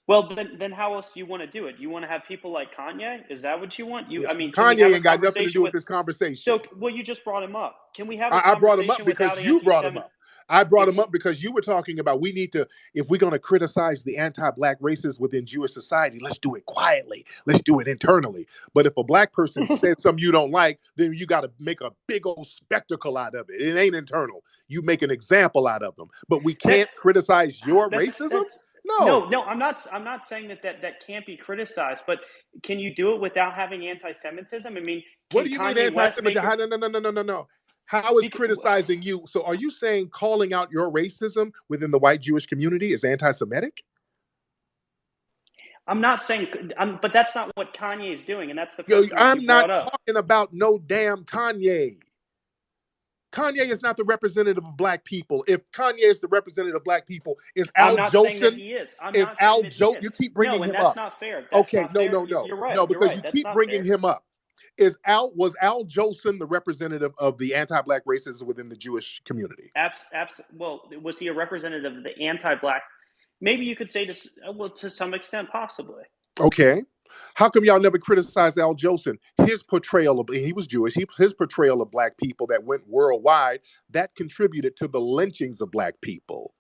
Well, then how else do you want to do it? You want to have people like Kanye? Is that what you want? Yeah, I mean, can we have Kanye a ain't got nothing to conversation do with with? this conversation. So, well, you just brought him up. Can we have a I brought him up conversation because without you brought him anti-Semitism? up. I brought If him up because you were talking about we need to, if we're going to criticize the anti-black racists within Jewish society, let's do it quietly. Let's do it internally. But if a black person said something you don't like, then you got to make a big old spectacle out of it. It ain't internal. You make an example out of them. But we that can't criticize your racism? that's No. no, I'm not saying that can't be criticized, but can you do it without having anti-Semitism? I mean, What can do you mean Kanye West make anti-Semitic? it? No. How is criticizing you? So are you saying calling out your racism within the white Jewish community is anti-Semitic? I'm not saying, but that's not what Kanye is doing, and that's the person that you I'm brought not up. talking about no damn Kanye. Kanye is not the representative of black people. If Kanye is the representative of black people, is I'm Al not saying that Jolson? he is. I'm Is not saying Al that he Jolson? is. You keep bringing No, and him that's up. not fair. That's Okay, not fair. no. You're right. No, You're because right. you That's keep not bringing fair. him up. Was Al Jolson the representative of the anti-black racism within the Jewish community? Well, was he a representative of the anti-black? Maybe you could say to some extent, possibly. Okay. How come y'all never criticized Al Jolson? His portrayal of, he was Jewish, his portrayal of black people that went worldwide, that contributed to the lynchings of black people.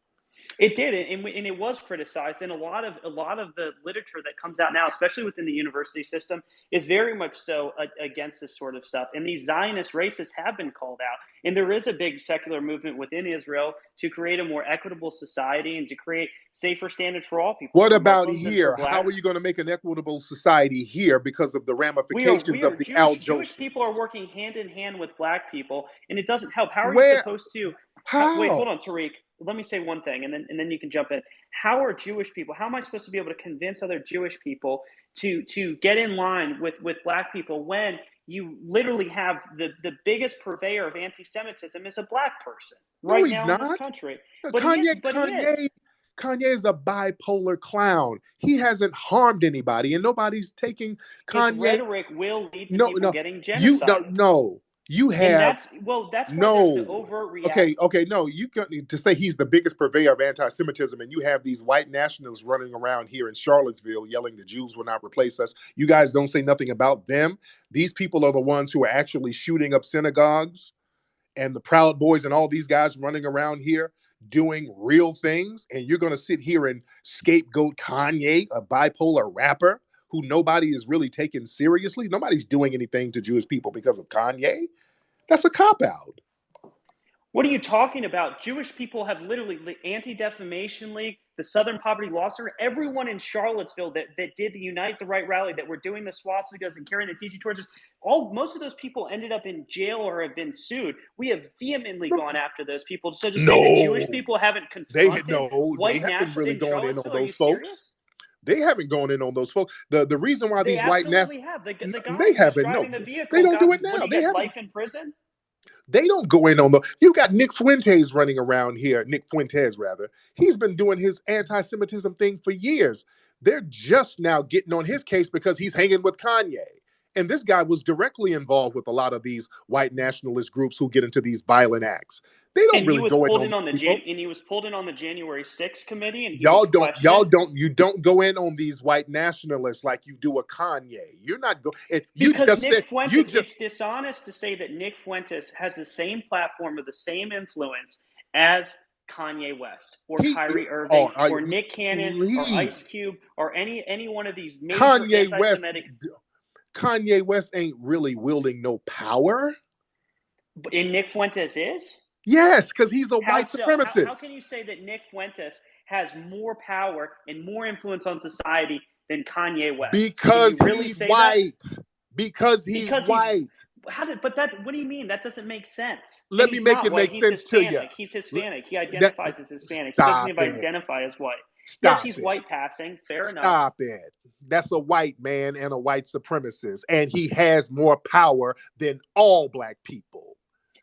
It did, and it was criticized, and a lot of the literature that comes out now, especially within the university system, is very much so against this sort of stuff. And these Zionist racists have been called out, and there is a big secular movement within Israel to create a more equitable society and to create safer standards for all people. What for about Muslims and for here? How blacks. are you going to make an equitable society here because of the ramifications of the Al Jolson? Jewish people are working hand in hand with black people, and it doesn't help. How are Where? you supposed to? How? Wait, hold on, Tariq. Let me say one thing, and then you can jump in. How are Jewish people? How am I supposed to be able to convince other Jewish people to get in line with black people when you literally have the biggest purveyor of anti-Semitism is a black person right now in this country? But Kanye is a bipolar clown. He hasn't harmed anybody, and nobody's taking Kanye. His rhetoric will lead to people getting genocided. You have that's why there's the overt reaction. Okay, no, you can to say he's the biggest purveyor of anti-Semitism, and you have these white nationalists running around here in Charlottesville yelling the Jews will not replace us. You guys don't say nothing about them. These people are the ones who are actually shooting up synagogues, and the Proud Boys and all these guys running around here doing real things, and you're going to sit here and scapegoat Kanye, a bipolar rapper who nobody is really taking seriously. Nobody's doing anything to Jewish people because of Kanye. That's a cop-out. What are you talking about? Jewish people have literally, the Anti-Defamation League, the Southern Poverty Law Center, everyone in Charlottesville that did the Unite the Right rally, that were doing the swastikas and carrying the teaching torches, most of those people ended up in jail or have been sued. We have vehemently gone after those people. So to say that Jewish people haven't confronted white nationalists really in Charlottesville, are you serious? They haven't gone in on those folks. The reason why these white nationalists have the guy they haven't driving the vehicle. They don't do it now. They have life in prison. They don't go in on you got Nick Fuentes running around here. Nick Fuentes, rather. He's been doing his anti-Semitism thing for years. They're just now getting on his case because he's hanging with Kanye. And this guy was directly involved with a lot of these white nationalist groups who get into these violent acts. They don't really go in on and he was pulled in on the January 6th committee, and you don't go in on these white nationalists like you do a Kanye. You're not going. It's dishonest to say that Nick Fuentes has the same platform or the same influence as Kanye West or Kyrie Irving or Nick Cannon or Ice Cube or any one of these major anti-Semitic. Kanye West ain't really wielding no power. And Nick Fuentes is? Yes, because he's a white supremacist. How can you say that Nick Fuentes has more power and more influence on society than Kanye West? Because he's white. Because he's white. What do you mean? That doesn't make sense. Let me make it make sense to you. He's Hispanic. He identifies as Hispanic. He doesn't even identify as white. Yes, he's white passing. Fair enough. Stop it. That's a white man and a white supremacist. And he has more power than all black people.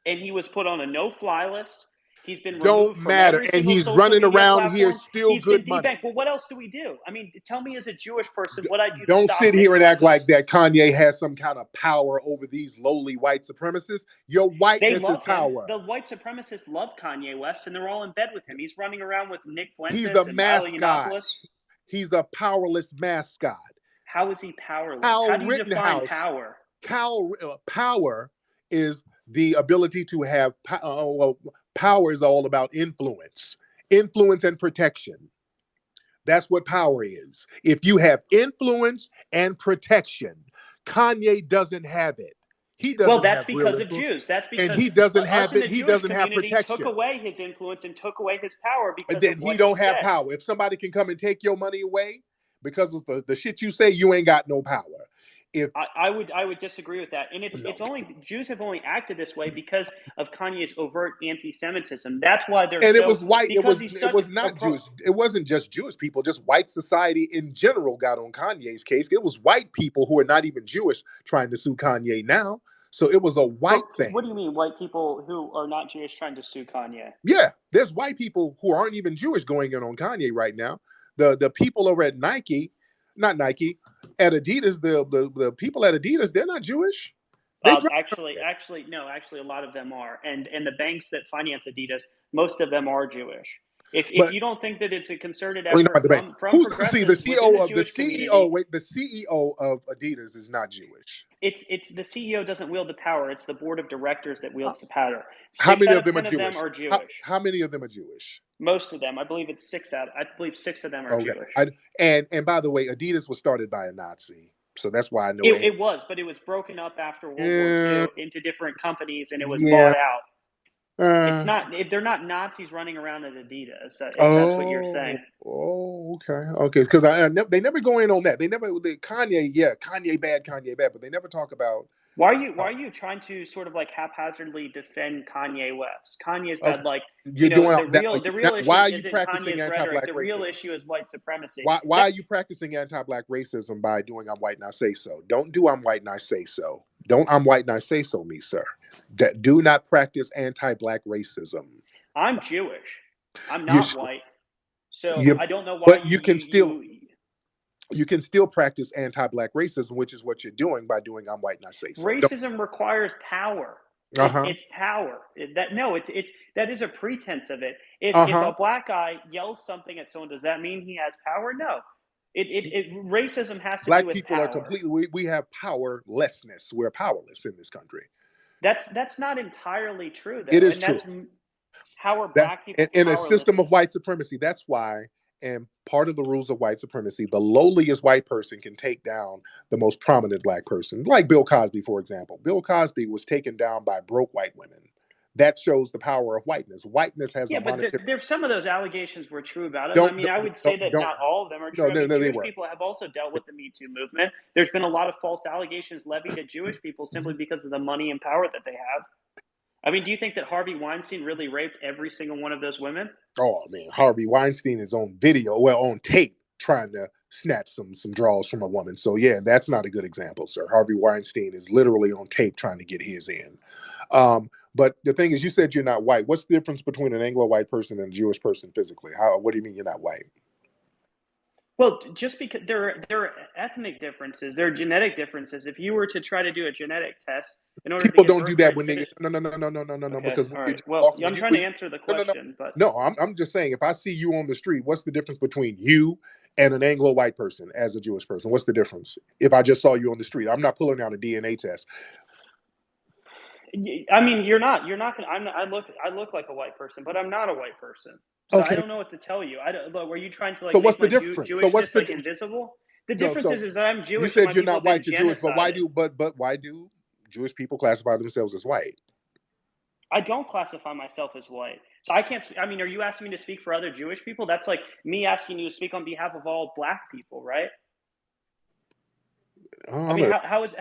And he was put on a no-fly list. He's been don't matter, and he's running around here still good money. Well, what else do we do? I mean, tell me as a Jewish person what I do. Don't sit here and act like that Kanye has some kind of power over these lowly white supremacists. Your whiteness is power. The white supremacists love Kanye West, and they're all in bed with him. He's running around with Nick Fuentes. He's a mascot. He's a powerless mascot. How is he powerless? How do you define power? Power is the ability to have power is all about influence and protection. That's what power is. If you have influence and protection, Kanye doesn't have it. He doesn't. Well, that's because of Jews. That's because and he doesn't have it. He doesn't have protection. Took away his influence and took away his power because then he don't have power. If somebody can come and take your money away because of the shit you say, you ain't got no power. I would disagree with that, and it's only Jews have only acted this way because of Kanye's overt anti-Semitism. That's why they're it was white. It was not Jewish. It wasn't just Jewish people. Just white society in general got on Kanye's case. It was white people who are not even Jewish trying to sue Kanye now. So it was a white thing. What do you mean, white people who are not Jewish trying to sue Kanye? Yeah, there's white people who aren't even Jewish going in on Kanye right now. The people over at Nike, not Nike. At Adidas, the people at Adidas, they're not Jewish. They drive Actually, no. Actually, a lot of them are, and the banks that finance Adidas, most of them are Jewish. If but you don't think that it's a concerted we know effort about the bank. from Who's the progressives within the CEO of the Jewish CEO? community, Wait, the CEO of Adidas is not Jewish. it's the CEO doesn't wield the power. It's the board of directors that Uh, wields the power. How Six many out of of them are 10 of them Jewish? are Jewish. How many of them are Jewish? Most of them, I believe it's I believe 6 of them are Okay. Jewish. And by the way, Adidas was started by a Nazi, so that's why I know it. It was, but it was broken up after World War Yeah, II into different companies, and it was yeah. bought out. It's Uh, not. They're not Nazis running around at Adidas. If that's what you're oh, saying. okay. Because they never go in on that. Kanye bad, but they never talk about. Why are you trying to sort of like haphazardly defend Kanye West? Kanye's Okay, bad. Like, you're doing that. the Now, real issue why are you isn't practicing Kanye's rhetoric. anti-black The real racism? issue is white supremacy. Why are you practicing anti-black racism by doing "I'm white and I say so"? Don't do "I'm white and I say so." Don't "I'm white and I say so" me, sir. Do not practice anti-black racism. I'm Jewish. I'm You, not white. So you, I don't know why but you can still practice anti-black racism, which is what you're doing by doing "I'm white and I say so." racism requires power. Uh-huh. It's power. That is a pretense of it. If a Uh-huh. black guy yells something at someone, does that mean he has power? No. Racism has to do Black with people are power. completely we have powerlessness. We're powerless in this country. That's not entirely true It though, is and true. that's how are That black people in a powerless? system of white supremacy, that's why, and part of the rules of white supremacy, the lowliest white person can take down the most prominent black person, like Bill Cosby, for example. Bill Cosby was taken down by broke white women. That shows the power of whiteness. Whiteness has a Yeah, but monetary. there's some of those allegations were true about him. I Don't mean, I would say that don't. not all of them are No, true. I mean, no, they Jewish were. people have also dealt with the Me Too movement. There's been a lot of false allegations levied at Jewish people simply because of the money and power that they have. I mean, do you think that Harvey Weinstein really raped every single one of those women? Oh man, Harvey Weinstein is on video, well, on tape, trying to snatch some draws from a woman. So yeah, that's not a good example, sir. Harvey Weinstein is literally on tape trying to get his in. But the thing is, you said you're not white. What's the difference between an Anglo-white person and a Jewish person physically? What do you mean you're not white? Well, just because there are ethnic differences, there are genetic differences. If you were to try to do a genetic test in order to People get don't do that birthright when they citizenship. no, Okay, because all right. Well, I'm trying to answer the no, question, but no, I'm just saying, if I see you on the street, what's the difference between you and an Anglo-white person as a Jewish person? What's the difference? If I just saw you on the street, I'm not pulling out a DNA test. I mean, you're not gonna. I look like a white person, but I'm not a white person. So I Okay, don't know what to tell you. I don't. Look, were you trying to so like what's make the my difference? So what's Jewishness the like invisible? The no? difference So is that I'm you Jewish and my said you're people not have been white, you're Jewish, but genocided. why do Jewish people classify themselves as white? I don't classify myself as white. So I can't. I mean, are you asking me to speak for other Jewish people? That's like me asking you to speak on behalf of all black people, right? I mean,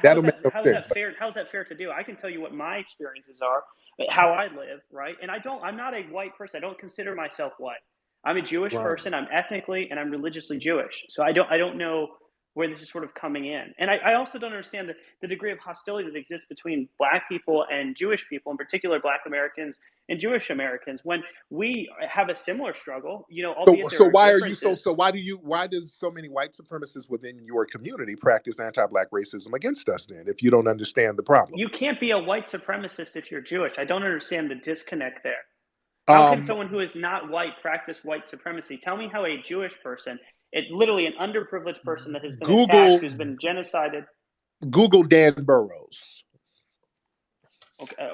That'll make no sense. how is that fair to do? I can tell you what my experiences are, how I live, right? And I'm not a white person. I don't consider myself white. I'm a Jewish Right. person. I'm ethnically and I'm religiously Jewish. So I don't know where this is sort of coming in. And I also don't understand the degree of hostility that exists between black people and Jewish people, in particular black Americans and Jewish Americans, when we have a similar struggle, albeit there So are why are you differences. why does so many white supremacists within your community practice anti-black racism against us then, if you don't understand the problem? You can't be a white supremacist if you're Jewish. I don't understand the disconnect there. How can Um, someone who is not white practice white supremacy? Tell me how a Jewish person, literally an underprivileged person that has been attacked, Google who's been genocided. Google Dan Burrows.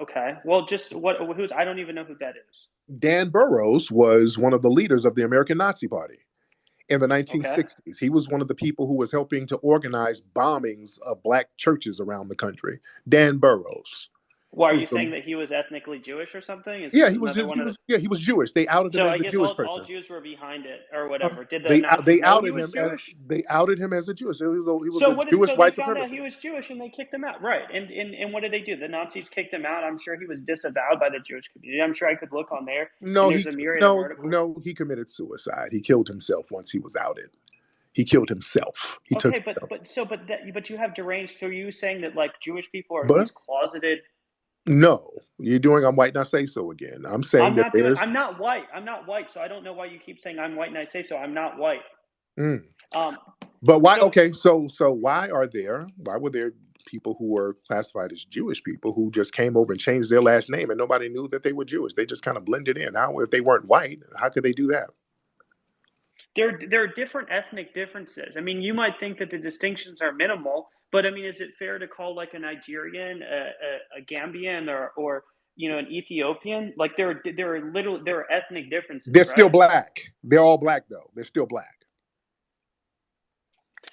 Okay. Well, just who's? I don't even know who that is. Dan Burrows was one of the leaders of the American Nazi Party in the Okay. 1960s. He was one of the people who was helping to organize bombings of black churches around the country. Dan Burrows. Why are Was you the saying that he was ethnically Jewish or something? Is Yeah, this he was another just one of the? he was Jewish. They outed him So as I a guess Jewish all person. Jews were behind it or whatever. Did the Nazis They know he outed was him as Jewish? a Jewish. He was So a what did Jewish so they white found out he supremacist. was Jewish and they kicked him out, right? And what did they do? The Nazis kicked him out. I'm sure he was disavowed by the Jewish community. I'm sure I could look on there and there's a myriad of articles. He committed suicide. He killed himself once he was outed. He killed himself. He took Okay, himself. but you have deranged. So are you saying that like Jewish people are But these closeted? no, you're doing I'm white and I say so again. I'm saying that I'm not white. I'm not white. So I don't know why you keep saying I'm white and I say so. I'm not white. Mm. Um, But why? so Okay, so why were there people who were classified as Jewish people who just came over and changed their last name, and nobody knew that they were Jewish. They just kind of blended in. How, if they weren't white, how could they do that? There are different ethnic differences. I mean, you might think that the distinctions are minimal, but I mean, is it fair to call like a Nigerian, a Gambian, or an Ethiopian? Like there are ethnic differences, They're still right? black. They're all black though. They're still black.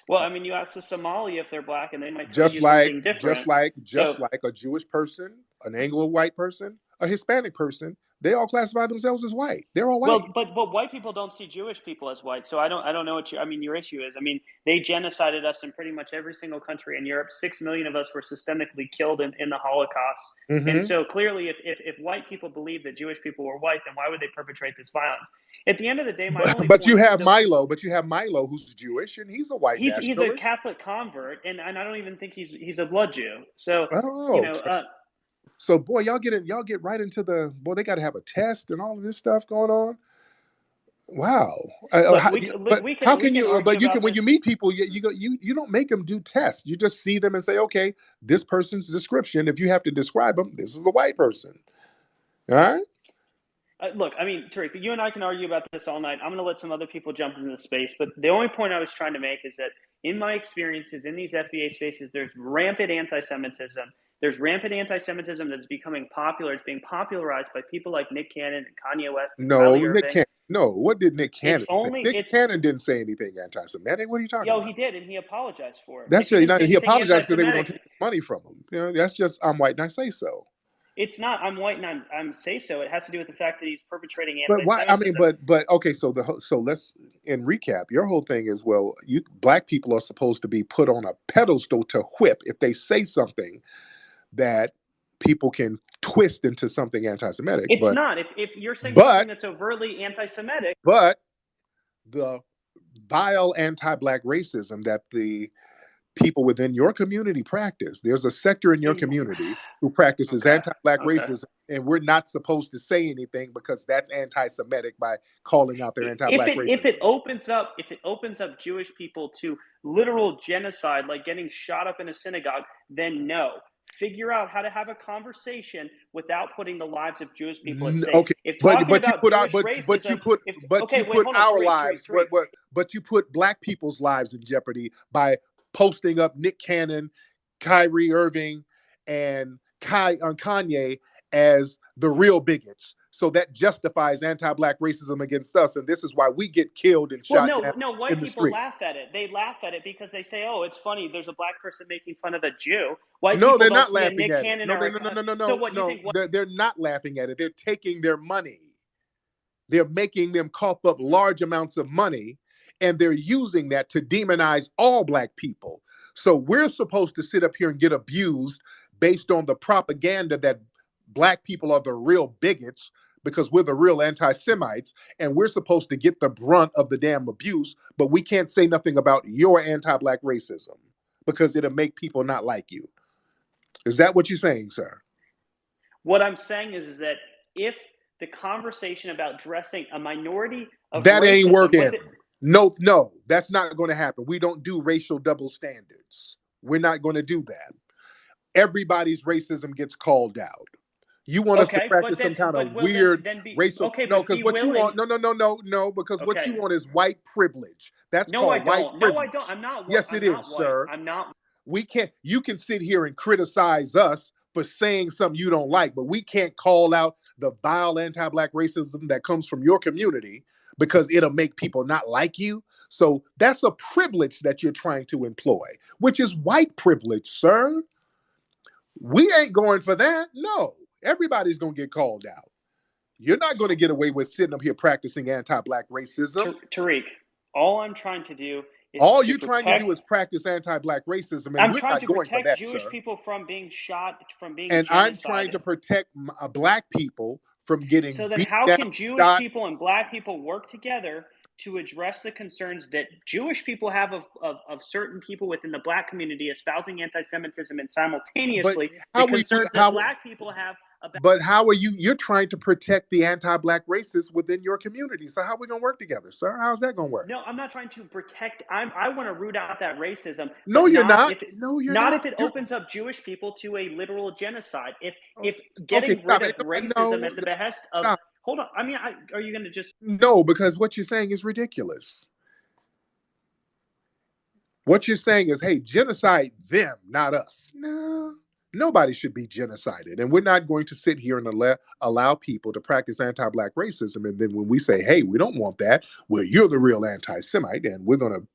Well, I mean, you ask a Somali if they're black, and they might tell Just you like, something just different. like, just So, like a Jewish person, an Anglo white person, a Hispanic person, they all classify themselves as white. They're all white. well, but white people don't see Jewish people as white. So I don't know what I mean, your issue is. I mean, they genocided us in pretty much every single country in Europe. 6 million of us were systemically killed in the Holocaust. And Mm-hmm. so clearly, if white people believe that Jewish people were white, then why would they perpetrate this violence? At the end of the day, my only But you point, have Milo. But you have Milo, who's Jewish, and he's a white he's a nationalist. Catholic convert, and I don't even think he's a blood Jew. So, you Oh, know, so boy, y'all get right into the boy. They got to have a test and all of this stuff going on. Wow. look, But we how can can you? argue But you can about when you this. meet people, you don't make them do tests. You just see them and say, okay, this person's description. If you have to describe them, this is a white person. All right. Look, I mean, Tariq, you and I can argue about this all night. I'm going to let some other people jump into the space, but the only point I was trying to make is that in my experiences in these FBA spaces, there's rampant anti-Semitism. There's rampant anti-Semitism that's becoming popular. It's being popularized by people like Nick Cannon and Kanye West and No, Kylie Nick Irving. Cannon. No, what did Nick It's Cannon say? only Nick it's Cannon didn't say anything anti-Semitic. What are you talking yo, about? he did, and he apologized for it. That's If he just, didn't say he anything apologized because they were going anti-Semitic, to take money from him. That's just I'm white and I say so. it's not. I'm white and I'm say so. It has to do with the fact that he's perpetrating But why? I mean, anti-Semitism. but okay. So so let's in recap. Your whole thing is, well, you black people are supposed to be put on a pedestal to whip if they say something that people can twist into something anti-Semitic. It's not. If you're saying something But that's overtly anti-Semitic, but the vile anti-black racism that the people within your community practice. There's a sector in your it, community who practices okay, anti-black okay. racism, and we're not supposed to say anything because that's anti-Semitic by calling out their If anti-black it racism. opens up Jewish people to literal genocide, like getting shot up in a synagogue, then no. Figure out how to have a conversation without putting the lives of Jewish people at stake. Okay, If talking but you about put out Jewish racism, if but okay, you wait, put hold on, our Tariq, lives, Tariq. but you put black people's lives in jeopardy by posting up Nick Cannon, Kyrie Irving, and Kanye as the real bigots. So that justifies anti-black racism against us, and this is why we get killed and Well, shot down no, in white the people street. laugh at it. They laugh at it because they say, "Oh, it's funny. There's a black person making fun of a Jew." White No, people they're don't not see a laughing Nick at it. Cannon No, or they a. no no no no So no what do you no. think? They're not laughing at it. They're taking their money. They're making them cough up large amounts of money, and they're using that to demonize all black people. So we're supposed to sit up here and get abused based on the propaganda that black people are the real bigots because we're the real anti-Semites, and we're supposed to get the brunt of the damn abuse, but we can't say nothing about your anti-black racism because it'll make people not like you. Is that what you're saying, sir? What I'm saying is that if the conversation about dressing a minority of That ain't racism working. with it, No, that's not going to happen. We don't do racial double standards. We're not going to do that. Everybody's racism gets called out. You want us to okay, practice some kind of weird then be racial okay, no, but because be what you willing. want, no, because what Okay, you want is white privilege. That's no, I called white don't. No, I don't. privilege. Yes, I'm it not is, white. sir. I'm not. We can't, you can sit here and criticize us for saying something you don't like, but we can't call out the vile anti-black racism that comes from your community because it'll make people not like you. So that's a privilege that you're trying to employ, which is white privilege, sir. We ain't going for that. No, everybody's going to get called out. You're not going to get away with sitting up here practicing anti-black racism. Tariq, all I'm trying to do is All to you're trying to protect. do is practice anti-black racism, and I'm we're trying not to going for protect that, Jewish sir. people from being shot, from being And I'm trying genocided. to protect black people from getting So then, beat how down, can Jewish shot. people and black people work together to address the concerns that Jewish people have of certain people within the black community espousing anti Semitism and But simultaneously the how will you? concerns that How black people have But how are you? You're trying to protect the anti-black racists within your community. So how are we gonna work together, sir? How's that gonna work? No, I'm not trying to protect. I want to root out that racism, No, but you're not not. if it, No, you're not not. if it You're opens up Jewish people to a literal genocide. oh, If okay. getting rid Stop of it. racism No, at the behest of, stop. hold on. I mean, are you going to just? No, because what you're saying is ridiculous. What you're saying is, hey, genocide them, not us. No, nobody should be genocided. And we're not going to sit here and allow people to practice anti black racism. And then when we say, hey, we don't want that, well, you're the real anti Semite and we're going to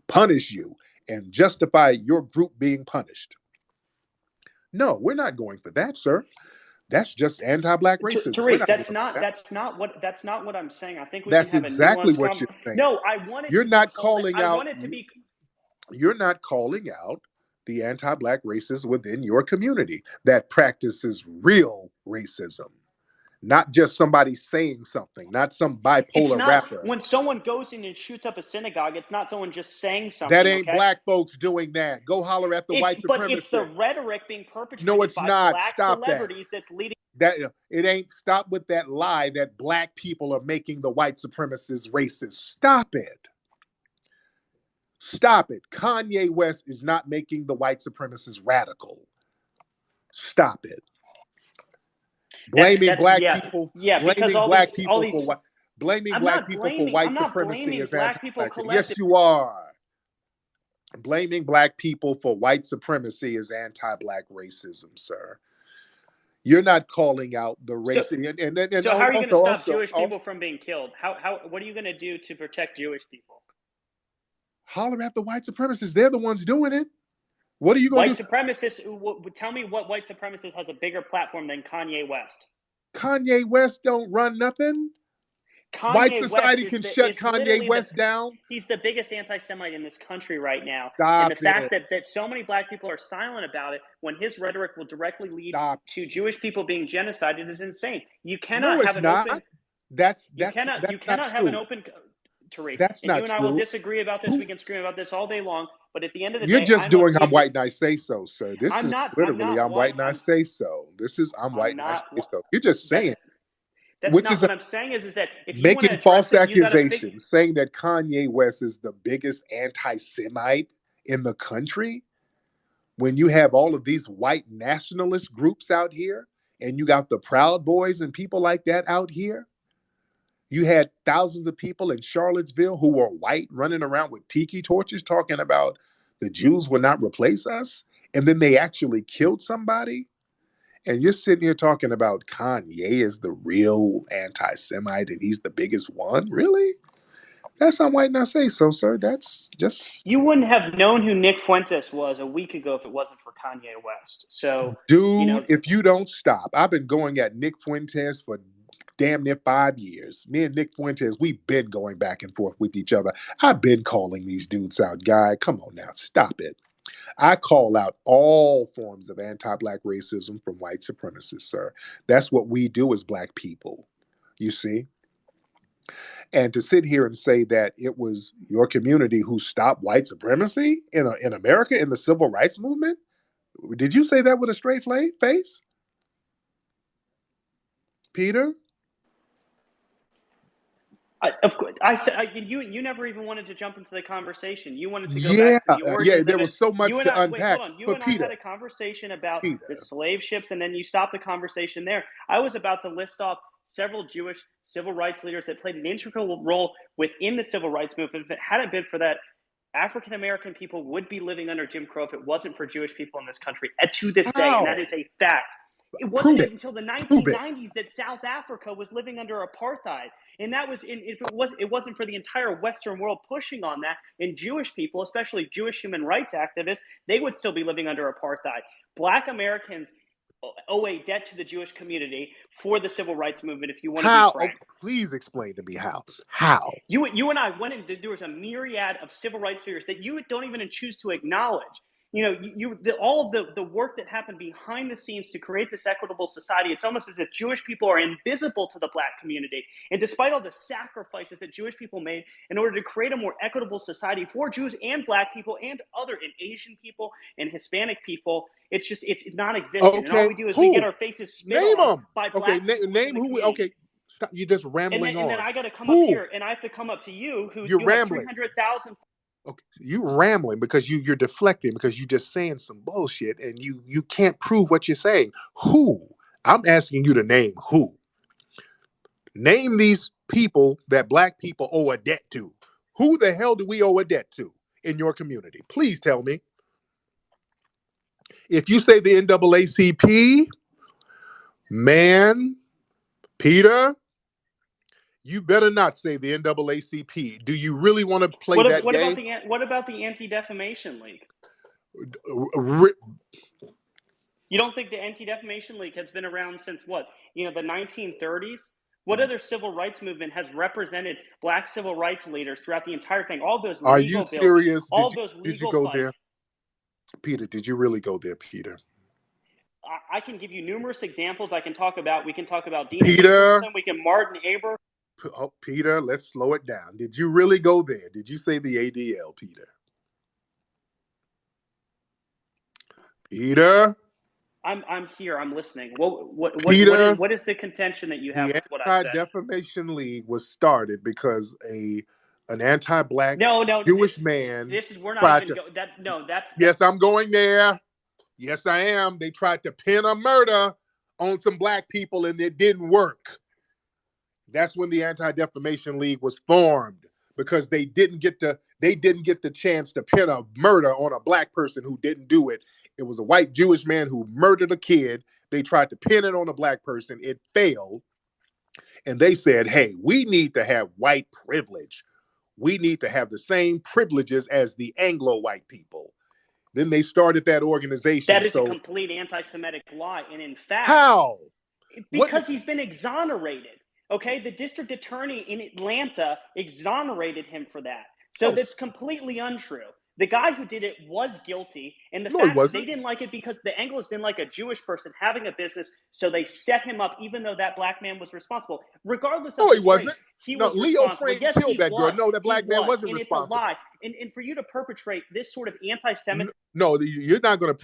punish you and justify your group being punished. No, we're not going for that, sir. That's just anti black racism. We're Tariq, not going for that. that's not what I'm saying. I think we can That's have a exactly nuanced what you're saying. No, I want it You're to be not called. calling I out. want it to be. You're not calling out the anti-black racists within your community that practices real racism, not just somebody saying something, not some It's bipolar not rapper. when someone goes in and shoots up a synagogue. It's not someone just saying That something. ain't Okay. black folks doing that. Go holler at the white But it's the supremacists. rhetoric being No, perpetrated it's by not. black Stop that. celebrities that's leading. That it ain't. Stop with that lie that black people are making the white supremacists racist. Stop it. Stop it. Kanye West is not making the white supremacists radical. Stop it. Blaming That's black yeah, people, yeah, because blaming black all people for these what? Blaming black people for I'm white not supremacy blaming is black people anti-black. Yes, collectively. you are. Blaming black people for white supremacy is anti-black racism, sir. You're not calling out the So race, and so how are you going to stop Jewish also people from being killed? How what are you going to do to protect Jewish people? holler at the white supremacists. They're the ones doing it. What are you going White to do? supremacists, tell me what white supremacist has a bigger platform than Kanye West. Kanye West don't run nothing. White Kanye West society is can shut Kanye literally West down. he's the biggest anti-Semite in this country right now. And the Stop fact it. that so many black people are silent about it when his rhetoric will directly lead Stop. to Jewish people being genocided is insane. You No, cannot it's have an not. open That's you that's not cannot have an true. open Tariq. That's And you not and I will true. disagree about this. We Who can scream about this all day long. But at the end of the You're day, just doing I'm white and I say so, sir. This is I'm literally not I'm white white. and I say so. This is I'm white I'm and I not say so. You're just saying, that's which not is what I'm saying is that if you want to making address false it, you got to figure. accusations, saying that Kanye West is the biggest anti-Semite in the country when you have all of these white nationalist groups out here and you got the Proud Boys and people like that out here. You had thousands of people in Charlottesville who were white running around with tiki torches talking about the Jews will not replace us. And then they actually killed somebody. And you're sitting here talking about Kanye is the real anti Semite and he's the biggest one. Really? That's not white and I say so, sir. That's just. You wouldn't have known who Nick Fuentes was a week ago if it wasn't for Kanye West. So, you Dude, know, if you don't stop, I've been going at Nick Fuentes for damn near 5 years. Me and Nick Fuentes, we've been going back and forth with each other. I've been calling these dudes out, guy. Come on now, stop it. I call out all forms of anti-black racism from white supremacists, sir. That's what we do as black people. You see? And to sit here and say that it was your community who stopped white supremacy in America in the civil rights movement, did you say that with a straight face, Peter? of course, I said you never even wanted to jump into the conversation. You wanted to go Yeah, back to the yeah. origins There of it. was so You much and to I wait, hold unpack. on. You But and I had Peter, a conversation about the Peter, slave ships, and then you stopped the conversation there. I was about to list off several Jewish civil rights leaders that played an integral role within the civil rights movement. If it hadn't been for that, African American people would be living under Jim Crow if it wasn't for Jewish people in this country, and to this day, and that how? is a fact. It Prove wasn't it. until the Prove it. 1990s that South Africa was living under apartheid, and that was if it wasn't for the entire Western world pushing on that, and Jewish people, especially Jewish human rights activists, they would still be living under apartheid. Black Americans owe a debt to the Jewish community for the civil rights movement. If you want to be How? frank, Okay, please explain to me how. How? you and I went in. There was a myriad of civil rights figures that you don't even choose to acknowledge. all of the work that happened behind the scenes to create this equitable society, it's almost as if Jewish people are invisible to the Black community. And despite all the sacrifices that Jewish people made in order to create a more equitable society for Jews and Black people and Asian people and Hispanic people, it's non-existent. And all Okay, we do is we get who? our faces spit Name on them. by Okay, Black people within name the who. community. Okay, stop. You're just And rambling then on. I got to come up Who? here and I have to come up to you, who You're you have rambling. 300,000. Okay, you rambling because you're deflecting because you're just saying some bullshit and you can't prove what you're saying. Who? I'm asking you to name who. Name these people that Black people owe a debt to. Who the hell do we owe a debt to in your community? Please tell me. If you say the NAACP, man, Peter, you better not say the NAACP. Do you really want to play What, that what about game? the Anti-Defamation League? R- You don't think the Anti-Defamation League has been around since what? The 1930s? What other civil rights movement has represented Black civil rights leaders throughout the entire thing? All those Are you legal bills, serious? all those Did you legal go there? fights. Peter, did you really go there, Peter? I can give you numerous examples. We can talk about Dina Peter, Abrahamson. We can Martin Aber. Peter, let's slow it down. Did you really go there? Did you say the ADL, Peter? Peter? I'm here. I'm listening. Peter, What is the contention that you have the with what I said? Anti-Defamation League was started because an anti-Black No. Jewish man This is we're not tried even to. go. That no. That's Yes, I'm going there. Yes, I am. They tried to pin a murder on some Black people and it didn't work. That's when the Anti-Defamation League was formed because they didn't get the chance to pin a murder on a Black person who didn't do it. It was a white Jewish man who murdered a kid. They tried to pin it on a Black person. It failed. And they said, hey, we need to have white privilege. We need to have the same privileges as the Anglo-white people. Then they started that organization. That is a So complete anti-Semitic lie. And in fact, how? because he's been exonerated. Okay, the district attorney in Atlanta exonerated him for that. So Oh, that's completely untrue. The guy who did it was guilty, and the no, he fact they wasn't. didn't like it because the Anglos didn't like a Jewish person having a business, so they set him up, even though that Black man was responsible. Regardless of No, he his wasn't. race, he No, was Leo responsible. Frank Yes, killed he that girl. was. No, that He Black man was, wasn't and it's a responsible. lie. And for you to perpetrate this sort of anti-Semitism. No, you're not going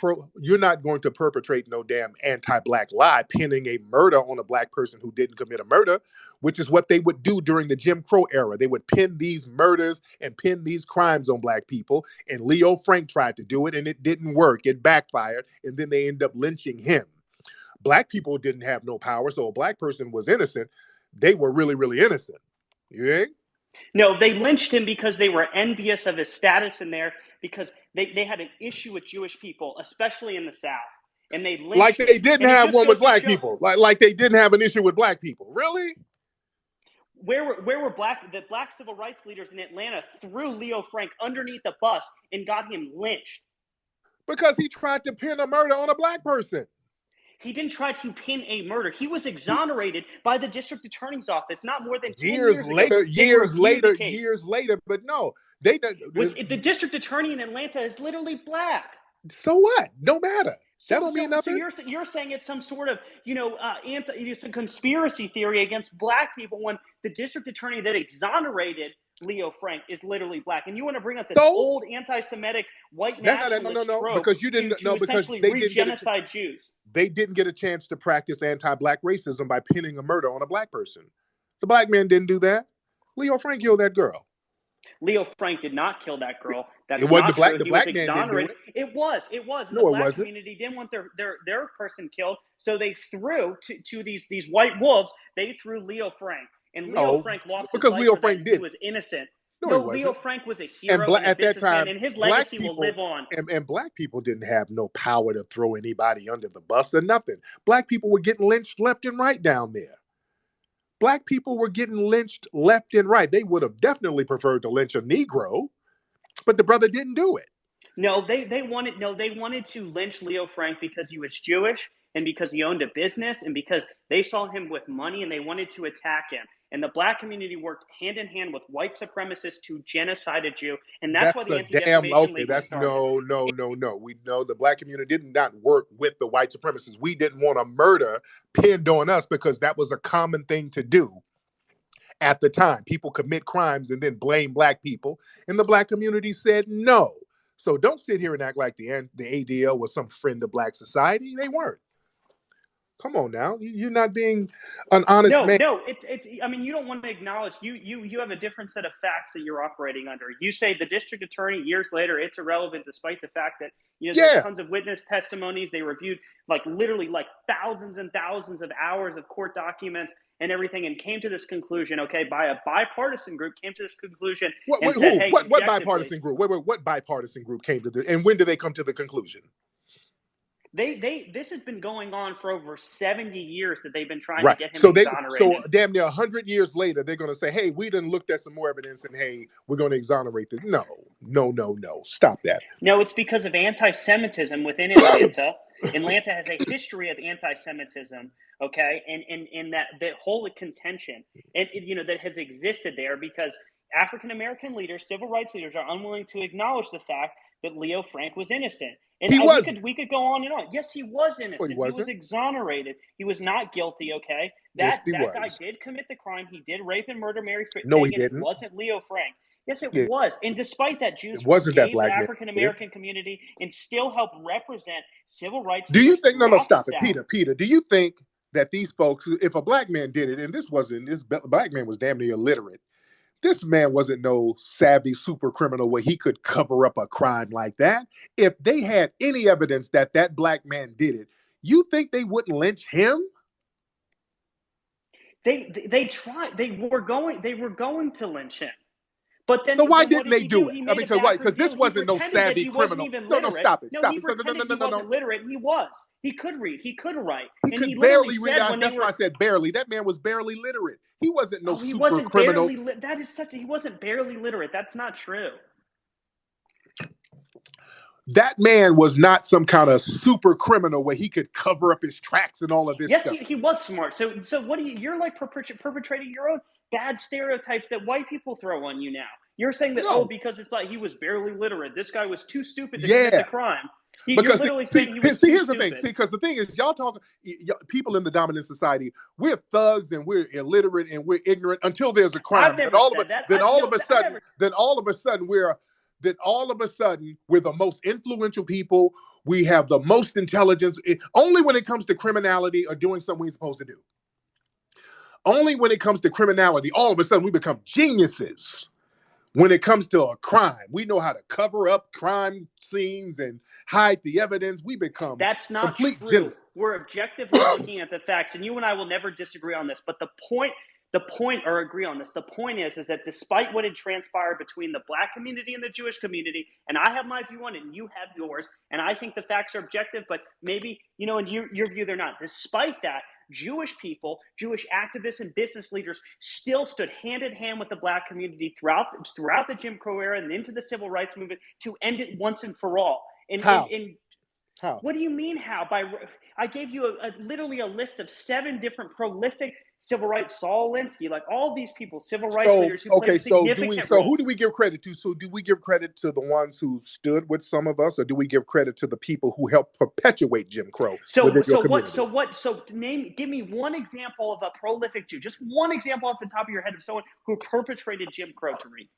to perpetrate no damn anti-Black lie, pinning a murder on a Black person who didn't commit a murder, which is what they would do during the Jim Crow era. They would pin these murders and pin these crimes on Black people. And Leo Frank tried to do it, and it didn't work. It backfired, and then they end up lynching him. Black people didn't have no power, so a Black person was innocent. They were really, really innocent. You think? No, they lynched him because they were envious of his status in there, because they had an issue with Jewish people, especially in the South. And they lynched Like they him. didn't And it have just one with goes to Black show people. Like they didn't have an issue with Black people. Really? where were the Black civil rights leaders in Atlanta threw Leo Frank underneath the bus and got him lynched. Because he tried to pin a murder on a Black person. He didn't try to pin a murder. He was exonerated by the district attorney's office not more than 10 years ago. Years later, but no, they The district attorney in Atlanta is literally Black. So what? Don't matter. That So don't mean nothing. you're saying it's some sort of it's a conspiracy theory against Black people when the district attorney that exonerated Leo Frank is literally Black, and you want to bring up this old anti-Semitic white nationalist trope because you didn't to because essentially they didn't re-genocide Jews. They didn't get a chance to practice anti-Black racism by pinning a murder on a Black person. The Black man didn't do that. Leo Frank killed that girl. Leo Frank did not kill that girl. That's it wasn't not the Black. true. The He Black was man exonerated. didn't do it. It was. And no, the Black wasn't. community didn't want their person killed, so they threw to these white wolves. They threw Leo Frank, and Leo Frank lost his life Leo for Frank that. did. He was innocent. No, he Leo wasn't. Frank was a hero and at that time, and his legacy will live on. And Black people didn't have no power to throw anybody under the bus or nothing. Black people were getting lynched left and right down there. Black people were getting lynched left and right. They would have definitely preferred to lynch a Negro, but the brother didn't do it. No, they wanted to lynch Leo Frank because he was Jewish and because he owned a business and because they saw him with money and they wanted to attack him. And the black community worked hand in hand with white supremacists to genocide a Jew. And that's why the Anti-Defamation League was started. No. We know the black community did not work with the white supremacists. We didn't want a murder pinned on us because that was a common thing to do at the time. People commit crimes and then blame black people. And the black community said no. So don't sit here and act like the ADL was some friend of black society. They weren't. Come on now, you're not being an honest man. No. It's. I mean, you don't want to acknowledge you have a different set of facts that you're operating under. You say the district attorney years later it's irrelevant, despite the fact that there's tons of witness testimonies. They reviewed literally thousands and thousands of hours of court documents and everything, and came to this conclusion. Okay, by a bipartisan group came to this conclusion and said, "Hey, what bipartisan group? What bipartisan group came to this? And when did they come to the conclusion?" This has been going on for over 70 years that they've been trying to get him exonerated. So damn near 100 years later, they're going to say, hey, we done looked at some more evidence and hey, we're going to exonerate this. No. Stop that. No, it's because of anti-Semitism within Atlanta. Atlanta has a history of anti-Semitism, okay? And that whole contention that has existed there because African-American leaders, civil rights leaders are unwilling to acknowledge the fact that Leo Frank was innocent. And we could go on and on. Yes, he was innocent. He was exonerated. He was not guilty, okay? That guy did commit the crime. He did rape and murder Mary Fagan. No, he didn't. It wasn't Leo Frank. Yes, it was. And despite that, Jews wasn't that the African-American community and still helped represent civil rights. Do you think, no, stop it. Peter, do you think that these folks, if a black man did it, and this black man was damn near illiterate, this man wasn't no savvy super criminal where he could cover up a crime like that. If they had any evidence that that black man did it, you think they wouldn't lynch him? They tried. They were going to lynch him. But then, so why didn't they do it? Because this wasn't no savvy criminal. No, stop it. He wasn't literate. He was. He could read. He could write. He could barely read. That's why I said barely. That man was barely literate. He wasn't no super criminal. He wasn't barely literate. That's not true. That man was not some kind of super criminal where he could cover up his tracks and all of this stuff. Yes, he was smart. So what do you're like perpetrating your own bad stereotypes that white people throw on you now. You're saying that, because it's like he was barely literate. This guy was too stupid to commit the crime. Because here's the thing. Because the thing is, people in the dominant society, we're thugs and we're illiterate and we're ignorant until there's a crime. Then all of a sudden we're the most influential people. We have the most intelligence. Only when it comes to criminality or doing something we're supposed to do. Only when it comes to criminality, all of a sudden we become geniuses. When it comes to a crime, we know how to cover up crime scenes and hide the evidence. We become That's not true. Geniuses. We're objectively looking at the facts, and you and I will never disagree on this. But the point, or agree on this. The point is that despite what had transpired between the black community and the Jewish community, and I have my view on it, and you have yours, and I think the facts are objective, but maybe in your view they're not. Despite that, Jewish people, Jewish activists and business leaders still stood hand in hand with the black community throughout the Jim Crow era and into the civil rights movement to end it once and for all. How? How? What do you mean how? I gave you literally a list of 7 different prolific civil rights, Saul Alinsky, like all these people, civil rights leaders who played a significant role. So who do we give credit to? So do we give credit to the ones who stood with some of us, or do we give credit to the people who helped perpetuate Jim Crow? Give me one example of a prolific Jew, just one example off the top of your head of someone who perpetrated Jim Crow to read.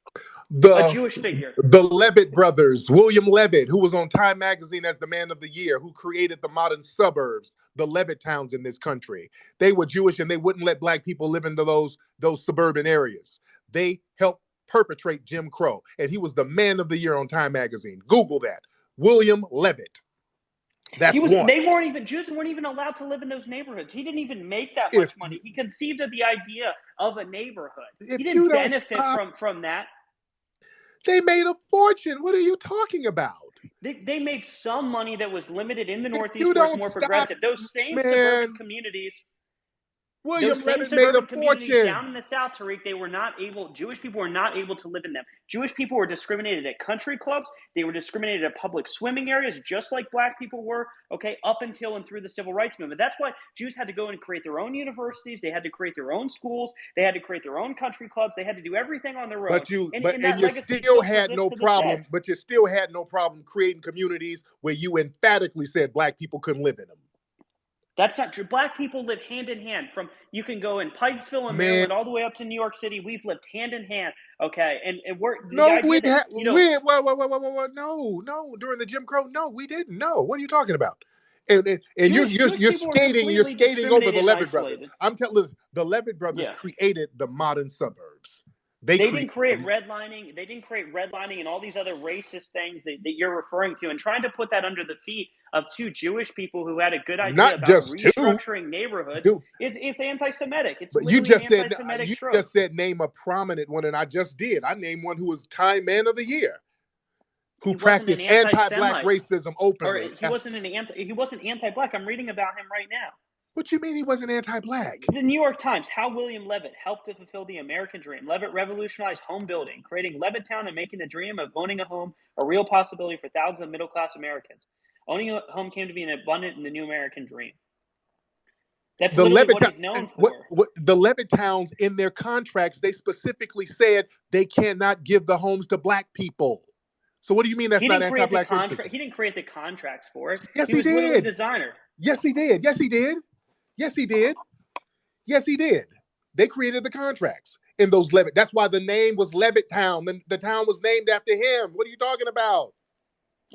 A Jewish figure. The Levitt brothers, William Levitt, who was on Time magazine as the Man of the Year, who created the modern suburbs, the Levitt towns in this country. They were Jewish and they wouldn't let black people live into those suburban areas. They helped perpetrate Jim Crow, and he was the Man of the Year on Time magazine. Google that. William Levitt. Jews weren't even allowed to live in those neighborhoods. He didn't even make that much money. He conceived of the idea of a neighborhood. He didn't benefit from that. They made a fortune. What are you talking about? They made some money that was limited in the Northeast where it's more progressive. Those same suburban communities. William Those same Levitt made a suburban communities down fortune. in the South, Tariq, Jewish people were not able to live in them. Jewish people were discriminated at country clubs. They were discriminated at public swimming areas, just like black people were, okay, up until and through the civil rights movement. That's why Jews had to go and create their own universities. They had to create their own schools. They had to create their own country clubs. They had to do everything on their own. And that You legacy still still had persists no to this day. problem, but you still had no problem creating communities where you emphatically said black people couldn't live in them. That's not true. Black people live hand in hand. You can go in Pikesville and Maryland all the way up to New York City. We've lived hand in hand. Okay, and we're the idea that no, during the Jim Crow, no, we didn't. No, what are you talking about? And Jewish you're skating over the Levitt brothers. I'm telling you, the Levitt brothers created the modern suburbs. They didn't create redlining. They didn't create redlining and all these other racist things that you're referring to, and trying to put that under the feet of two Jewish people who had a good idea about restructuring neighborhoods is anti-Semitic. It's literally an anti-Semitic trope. You just said name a prominent one, and I just did. I named one who was Time Man of the Year, who practiced anti-black racism openly. He wasn't anti-black. I'm reading about him right now. What you mean he wasn't anti-black? The New York Times, how William Levitt helped to fulfill the American dream. Levitt revolutionized home building, creating Levittown and making the dream of owning a home a real possibility for thousands of middle-class Americans. Owning a home came to be an abundant in the new American dream. That's literally what he's known for. The Levittowns, in their contracts, they specifically said they cannot give the homes to black people. So what do you mean that's not anti-black racism? He didn't create the contracts for it. Yes, he was literally a designer. Yes, he did. Yes, he did. Yes, he did. Yes, he did. They created the contracts in those Levitt. That's why the name was Levittown. The town was named after him. What are you talking about?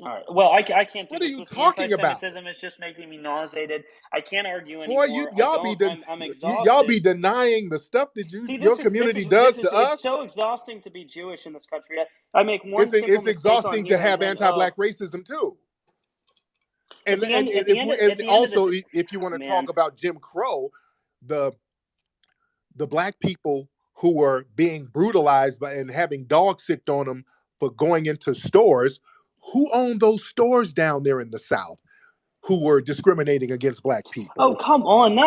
All right. Well, I can't do what this. What are you talking about? Anti-Semitism is just making me nauseated. I can't argue anymore. I'm exhausted. Y'all be denying the stuff that your community does to us. It's so exhausting to be Jewish in this country. I make one simple mistake. It's exhausting to have anti-black racism too. And also, if you want to talk about Jim Crow, the black people who were being brutalized and having dogs sicked on them for going into stores, who owned those stores down there in the South who were discriminating against black people? Oh, come on.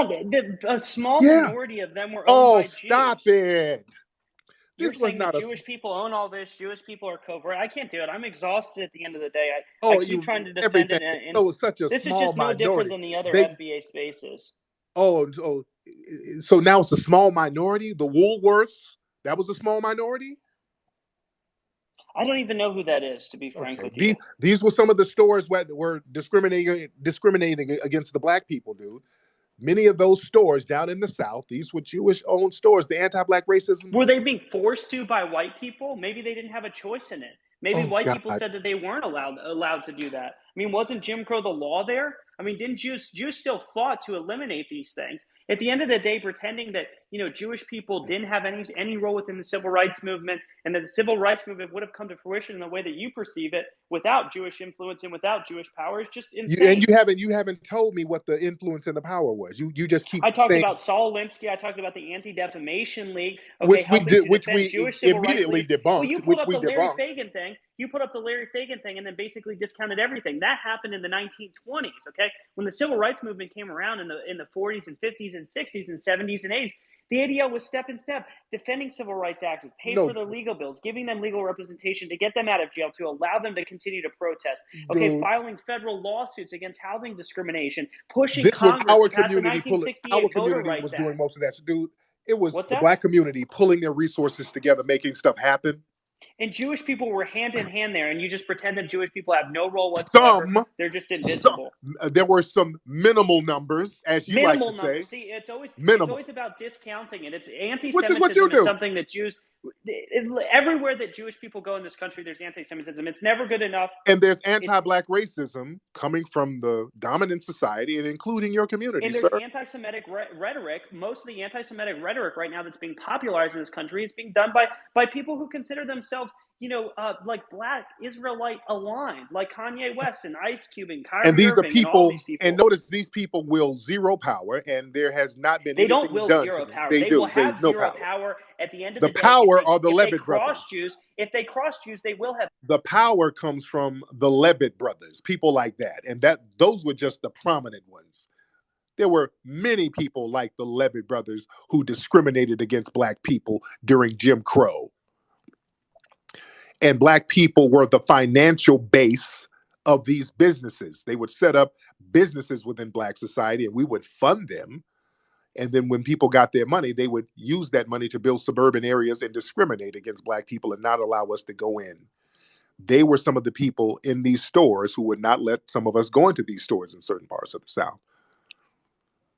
A small minority of them were owned by Jews. Oh, stop it. You're saying that Jewish people own all this. Jewish people are covert. I can't do it. I'm exhausted at the end of the day. I keep trying to defend it. And it was such a this small is just no minority. different than the other FBA spaces. So now it's a small minority? The Woolworths, that was a small minority? I don't even know who that is, to be frank with you. These were some of the stores that were discriminating against the black people, dude. Many of those stores down in the South, these were Jewish-owned stores. The anti-black racism. Were they being forced to by white people? Maybe they didn't have a choice in it. Maybe white people said that they weren't allowed to do that. I mean, wasn't Jim Crow the law there? I mean, didn't Jews still fought to eliminate these things? At the end of the day, pretending that Jewish people didn't have any role within the civil rights movement, and that the civil rights movement would have come to fruition in the way that you perceive it, without Jewish influence and without Jewish power, is just insane. You haven't told me what the influence and the power was. You just keep. I talked about Saul Alinsky. I talked about the Anti-Defamation League. Which we immediately debunked. Well, you put up the Larry Fagin thing. You put up the Larry Fagin thing, and then basically discounted everything. That happened in the 1920s. Okay, when the civil rights movement came around in the 40s and 50s and 60s and 70s and 80s, the ADL was step in step defending civil rights activists, paying for their legal bills, giving them legal representation to get them out of jail, to allow them to continue to protest. Okay, filing federal lawsuits against housing discrimination, pushing Congress to pass the 1968 Voter Rights Act. Doing most of that, dude. It was the black community pulling their resources together, making stuff happen. And Jewish people were hand in hand there, and you just pretend that Jewish people have no role whatsoever. They're just invisible. There were some minimal numbers, as you like to say. See, it's always about discounting it. It's anti-Semitism. Which is what you do. Is something that Jews everywhere that Jewish people go in this country, there's anti-Semitism. It's never good enough. And there's anti-black racism coming from the dominant society and including your community. And there's anti-Semitic rhetoric. Most of the anti-Semitic rhetoric right now that's being popularized in this country is being done by people who consider themselves, like black Israelite aligned, like Kanye West and Ice Cube and Kyrie and these Irving are people, and all these people. And notice these people will zero power, and there has not been. They don't will zero power. They will have zero power at the end of the day. The power are the Levitt brothers. If they cross Jews, they will have. The power comes from the Levitt brothers, people like that, and those were just the prominent ones. There were many people like the Levitt brothers who discriminated against black people during Jim Crow. And black people were the financial base of these businesses. They would set up businesses within black society and we would fund them. And then when people got their money, they would use that money to build suburban areas and discriminate against black people and not allow us to go in. They were some of the people in these stores who would not let some of us go into these stores in certain parts of the South.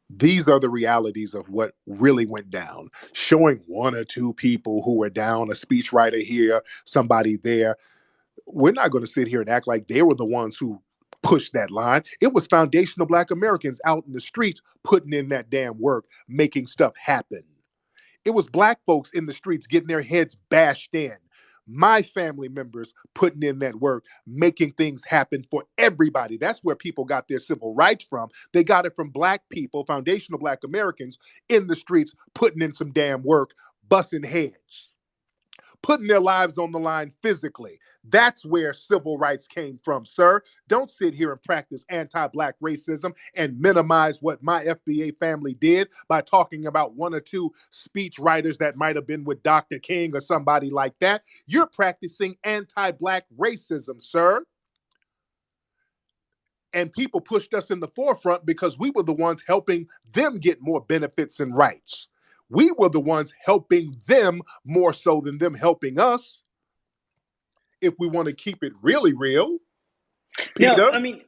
These are the realities of what really went down. Showing one or two people who were down, a speechwriter here, somebody there. We're not going to sit here and act like they were the ones who pushed that line. It was foundational black Americans out in the streets putting in that damn work, making stuff happen. It was black folks in the streets getting their heads bashed in. My family members putting in that work, making things happen for everybody. That's where people got their civil rights from. They got it from black people, foundational black Americans in the streets, putting in some damn work, busting heads, putting their lives on the line physically. That's where civil rights came from, sir. Don't sit here and practice anti-black racism and minimize what my FBA family did by talking about one or two speech writers that might have been with Dr. King or somebody like that. You're practicing anti-black racism, sir. And people pushed us in the forefront because we were the ones helping them get more benefits and rights. We were the ones helping them more so than them helping us. If we want to keep it really real, Peter. No, I mean,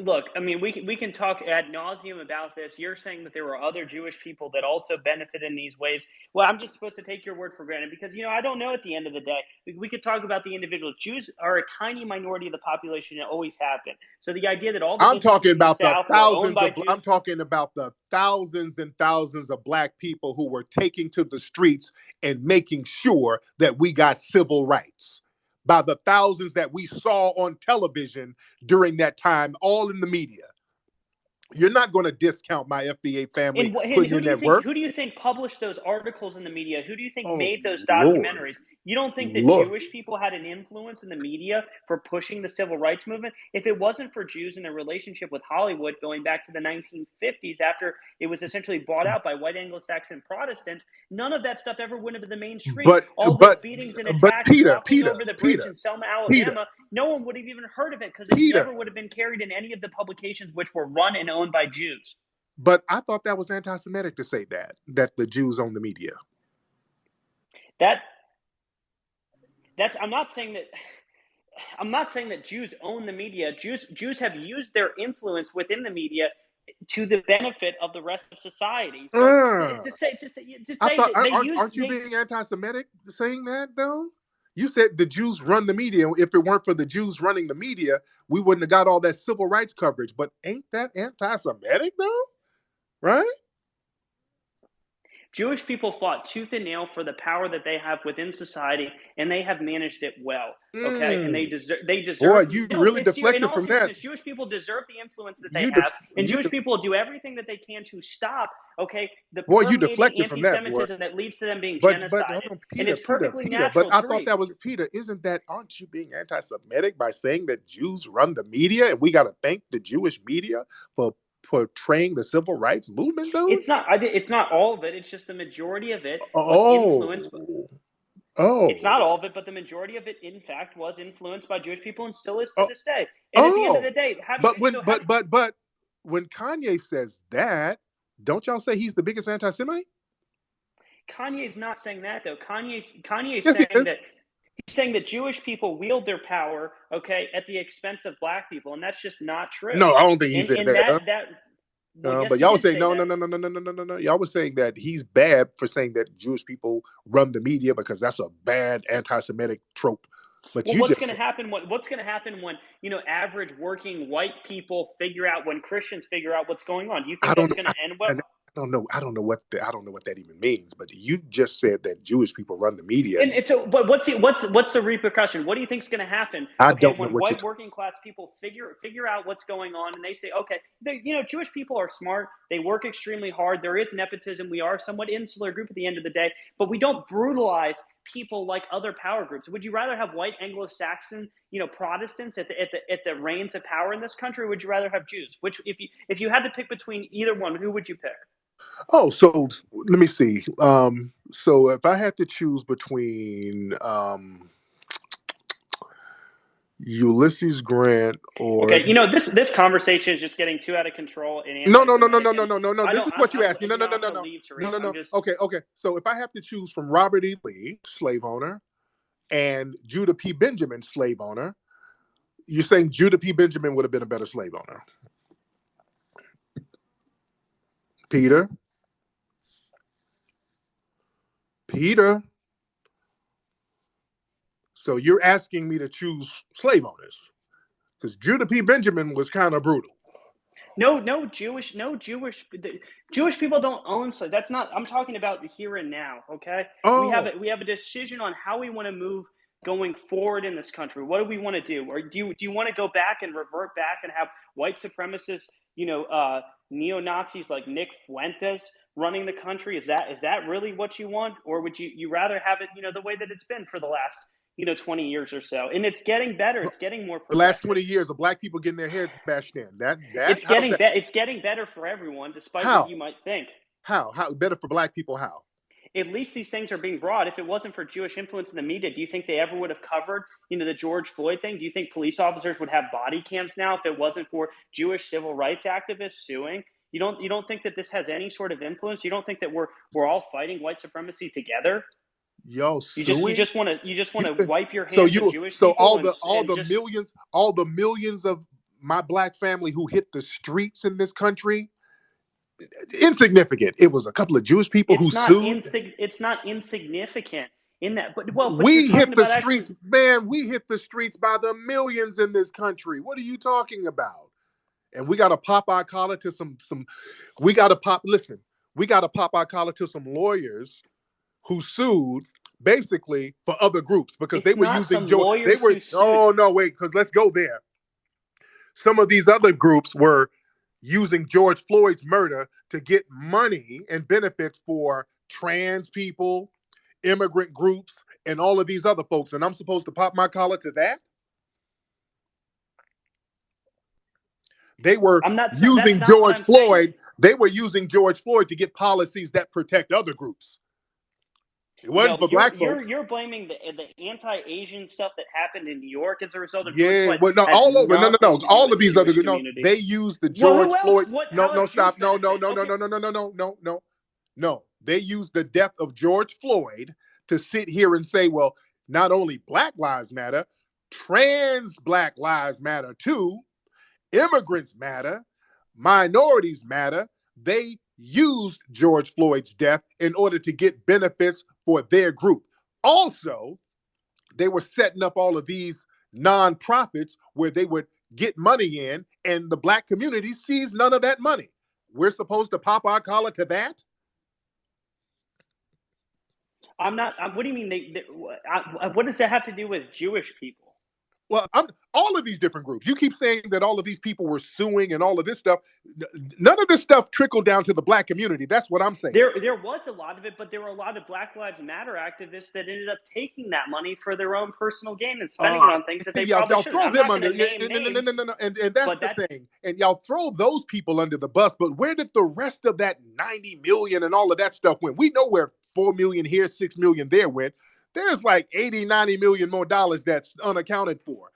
look, I mean, we can talk ad nauseum about this. You're saying that there were other Jewish people that also benefit in these ways. Well, I'm just supposed to take your word for granted because, I don't know at the end of the day. We could talk about the individual. Jews are a tiny minority of the population and always have been. So the idea that all the I'm businesses talking in the about the South were owned thousands by of I'm Jews. talking about the thousands and thousands of black people who were taking to the streets and making sure that we got civil rights. By the thousands that we saw on television during that time, all in the media. You're not going to discount my FBA family And putting who in do you that think work. who do you think published those articles in the media? Who do you think Oh, made those Lord. documentaries? You don't think that Lord. Jewish people had an influence in the media for pushing the civil rights movement? If it wasn't for Jews and their relationship with Hollywood going back to the 1950s after it was essentially bought out by white Anglo-Saxon Protestants, none of that stuff ever went into the mainstream. But All the but beatings and but attacks Peter, walking Peter, over the bridge Peter, in Selma, Peter, Alabama, no one would have even heard of it because it Peter. never would have been carried in any of the publications which were run and owned by Jews. But I thought that was anti-Semitic to say that the Jews own the media. That's I'm not saying that Jews own the media. Jews have used their influence within the media to the benefit of the rest of society. So to I say thought, that they used aren't you being anti-Semitic saying that though? You said the Jews run the media. If it weren't for the Jews running the media, we wouldn't have got all that civil rights coverage. But ain't that anti-Semitic though? Right? Jewish people fought tooth and nail for the power that they have within society, and they have managed it well. Okay, and they Boy, deserve. you No, really it's in deflected all from that. seriousness. Jewish people deserve the influence that they You have, def, and you Jewish def, people do everything that they can to stop. Okay, the boy, you permeating deflected from that, boy. anti-Semitism that leads to them being But hold genocided, on, and Peter, it's Peter, perfectly Peter. But natural I to thought read. that was Peter. Isn't that? Aren't you being anti-Semitic by saying that Jews run the media and we got to thank the Jewish media for portraying the civil rights movement, though? It's not. It's not all of it. It's just the majority of it was influenced. Oh, It's not oh, all of it, but the majority of it, in fact, was influenced by Jewish people and still is to oh, this day. And at the end of oh. the day, how do you? But when, So how? but when Kanye says that, don't y'all say he's the biggest anti-Semite? Kanye's not saying that though. Kanye's Yes, he saying that is. he's saying that Jewish people wield their power, okay, at the expense of black people, and that's just not true. No, I don't think he And said and that. that well, yes, But he y'all was did saying say no, no, that. no, no, no, no, no, no, no, no. Y'all was saying that he's bad for saying that Jewish people run the media because that's a bad anti-Semitic trope. But Well, you what's just going to said, happen? What's going to happen when average working white people figure out when Christians figure out what's going on? Do you I think don't that's know. going to end well? I don't know what that even means. But you just said that Jewish people run the media. And it's a, but what's the repercussion? What do you think is going to happen? I Okay, don't know when what you're white talking. working class people figure out what's going on, and they say, okay, Jewish people are smart. They work extremely hard. There is nepotism. We are a somewhat insular group at the end of the day, but we don't brutalize people like other power groups? Would you rather have white Anglo-Saxon, Protestants at the reins of power in this country, or would you rather have Jews? Which, if you had to pick between either one, who would you pick? Oh, so let me see. So if I had to choose between Ulysses Grant or Okay, this conversation is just getting too out of control and no. anti-Semitic, and This is what you asked me. I'm gonna leave, Tariq. I'm just Okay. So if I have to choose from Robert E. Lee, slave owner, and Judah P. Benjamin, slave owner, you're saying Judah P. Benjamin would have been a better slave owner? Peter. So you're asking me to choose slave owners because Judah P. Benjamin was kind of brutal. No Jewish people don't own slaves. That's not. I'm talking about here and now. Okay, we have a decision on how we want to move going forward in this country. What do we want to do? Or do you want to go back and revert back and have white supremacists, neo-Nazis like Nick Fuentes running the country? Is that really what you want, or would you rather have it the way that it's been for the last 20 years or so? And it's getting better. It's getting more The last progressive. 20 years of black people getting their heads bashed in. It's getting better for everyone, despite what you might think. How better for black people? How? At least these things are being brought. If it wasn't for Jewish influence in the media, do you think they ever would have covered, the George Floyd thing? Do you think police officers would have body cams now if it wasn't for Jewish civil rights activists suing? You don't think that this has any sort of influence? You don't think that we're all fighting white supremacy together? Yo, you just want to wipe your hands of Jewish so people. all the millions of my black family who hit the streets in this country, insignificant. It was a couple of Jewish people who sued. It's not insignificant in that, but we hit the streets, man. We hit the streets by the millions in this country. What are you talking about? And we got to pop our collar to some. We got to pop. Listen, we got to pop our collar to some lawyers who sued basically for other groups because they were using George. They were. Oh no, wait, because let's go there. Some of these other groups were using George Floyd's murder to get money and benefits for trans people, immigrant groups, and all of these other folks. And I'm supposed to pop my collar to that? They were using George Floyd. They were using George Floyd to get policies that protect other groups. It wasn't for black folks. You're blaming the anti-Asian stuff that happened in New York as a result of George Floyd. Well, no, all over. No. All of these other they used the George Floyd. Stop. No. They used the death of George Floyd to sit here and say, well, not only Black Lives Matter, trans Black Lives Matter too. Immigrants matter. Minorities matter. They used George Floyd's death in order to get benefits for their group. Also, they were setting up all of these nonprofits where they would get money in, and the black community sees none of that money. We're supposed to pop our collar to that? I'm not. What do you mean? What does that have to do with Jewish people? Well, all of these different groups. You keep saying that all of these people were suing and all of this stuff. None of this stuff trickled down to the black community. That's what I'm saying. There was a lot of it, but there were a lot of Black Lives Matter activists that ended up taking that money for their own personal gain and spending it on things that they probably shouldn't. Y'all throw them under. No. And that's the thing. And y'all throw those people under the bus. But where did the rest of that 90 million and all of that stuff went? We know where 4 million here, 6 million there went. There's like 80, 90 million more dollars that's unaccounted for.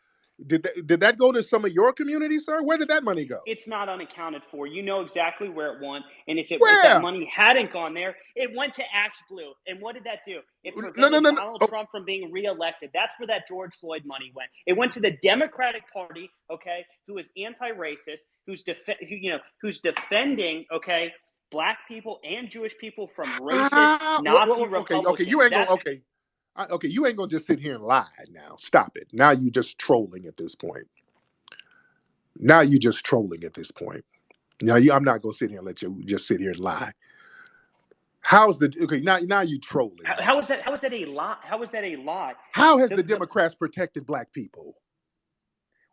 Did that go to some of your community, sir? Where did that money go? It's not unaccounted for. You know exactly where it went. And if that money hadn't gone there, it went to Act Blue. And what did that do? It prevented Donald Trump from being reelected. That's where that George Floyd money went. It went to the Democratic Party, okay, who is anti-racist, who's defending, okay, Black people and Jewish people from racist Nazi Republicans. Okay, you ain't gonna you ain't gonna just sit here and lie now. Stop it. Now you just trolling at this point. Now I'm not gonna sit here and let you just sit here and lie. Now you trolling. How is that a lie? How is that a lie? How has the Democrats protected Black people?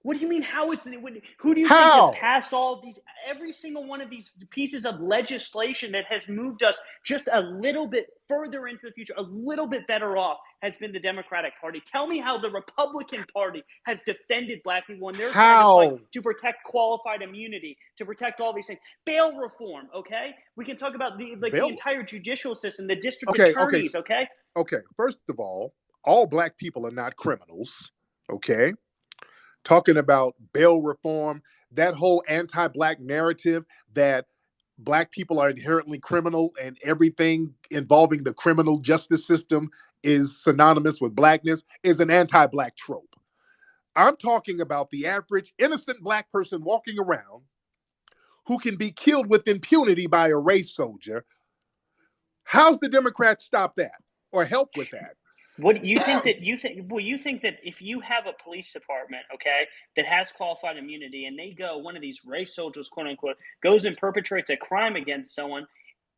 What do you mean? How is who do you think has How? passed all of these? Every single one of these pieces of legislation that has moved us just a little bit further into the future, a little bit better off, has been the Democratic Party. Tell me how the Republican Party has defended black people when they're trying to fight How? to protect qualified immunity, to protect all these things. Bail reform, okay? We can talk about the Bill? entire judicial system, the district Okay, okay, attorneys, okay? okay. First of all black people are not criminals. Okay. Talking about bail reform, that whole anti-black narrative that black people are inherently criminal and everything involving the criminal justice system is synonymous with blackness is an anti-black trope. I'm talking about the average innocent black person walking around who can be killed with impunity by a race soldier. How's the Democrats stop that or help with that? What you think that you think? Well, you think that if you have a police department, okay, that has qualified immunity, and they go, one of these race soldiers, quote unquote, goes and perpetrates a crime against someone,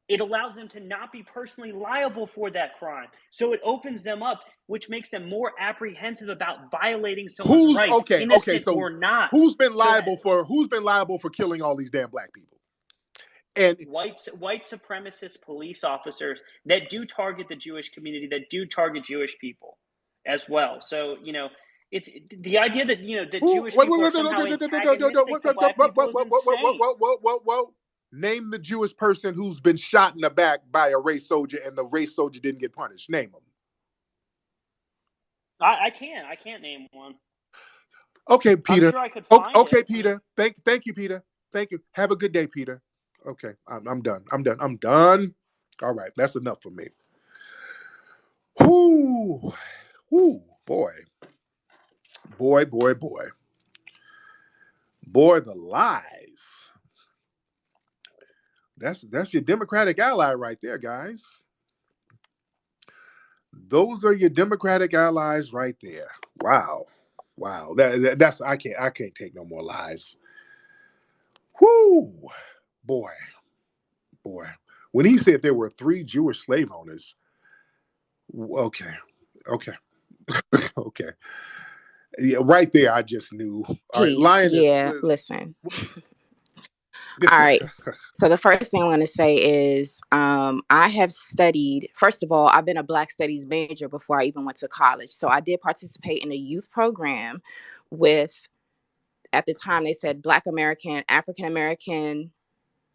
it allows them to not be personally liable for that crime. So it opens them up, which makes them more apprehensive about violating someone's Who's rights, okay, innocent so or not. who's been So liable for killing all these damn black people? And white supremacist police officers that do target the Jewish community, that do target Jewish people as well. So it's the idea that that who Jewish wait, people are wait, somehow antagonistic to black people is insane. whoa. Name the Jewish person who's been shot in the back by a race soldier and the race soldier didn't get punished. Name them. I can't name one. Okay, I'm Peter. sure I could find Okay, it. Peter. Thank you, Peter. Thank you. Have a good day, Peter. Okay, I'm done. I'm done. All right, that's enough for me. Whoo, whoo, boy, boy, boy, boy, boy. The lies. That's your Democratic ally right there, guys. Those are your Democratic allies right there. Wow, wow. That's I can't take no more lies. Whoo, boy, boy. When he said there were 3 Jewish slave owners, okay, okay, okay. Yeah, right there, I just knew. All right, Peace. Lioness. Yeah, listen. All right. So the first thing I'm going to say is I have studied, first of all, I've been a Black Studies major before I even went to college. So I did participate in a youth program with, at the time, they said Black American, African American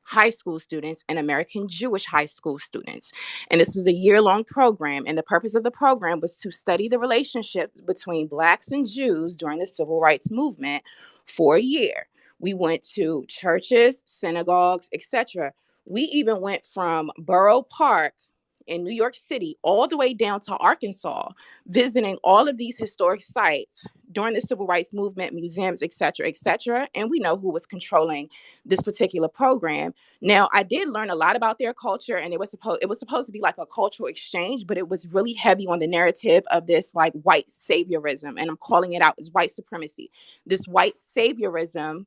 high school students and American Jewish high school students. And this was a year-long program. And the purpose of the program was to study the relationships between Blacks and Jews during the Civil Rights Movement for a year. We went to churches, synagogues, etc. We even went from Borough Park in New York City all the way down to Arkansas, visiting all of these historic sites during the Civil Rights Movement, museums, etc., etc. And we know who was controlling this particular program. Now, I did learn a lot about their culture, and it was supposed to be like a cultural exchange, but it was really heavy on the narrative of this like white saviorism, and I'm calling it out as white supremacy. This white saviorism,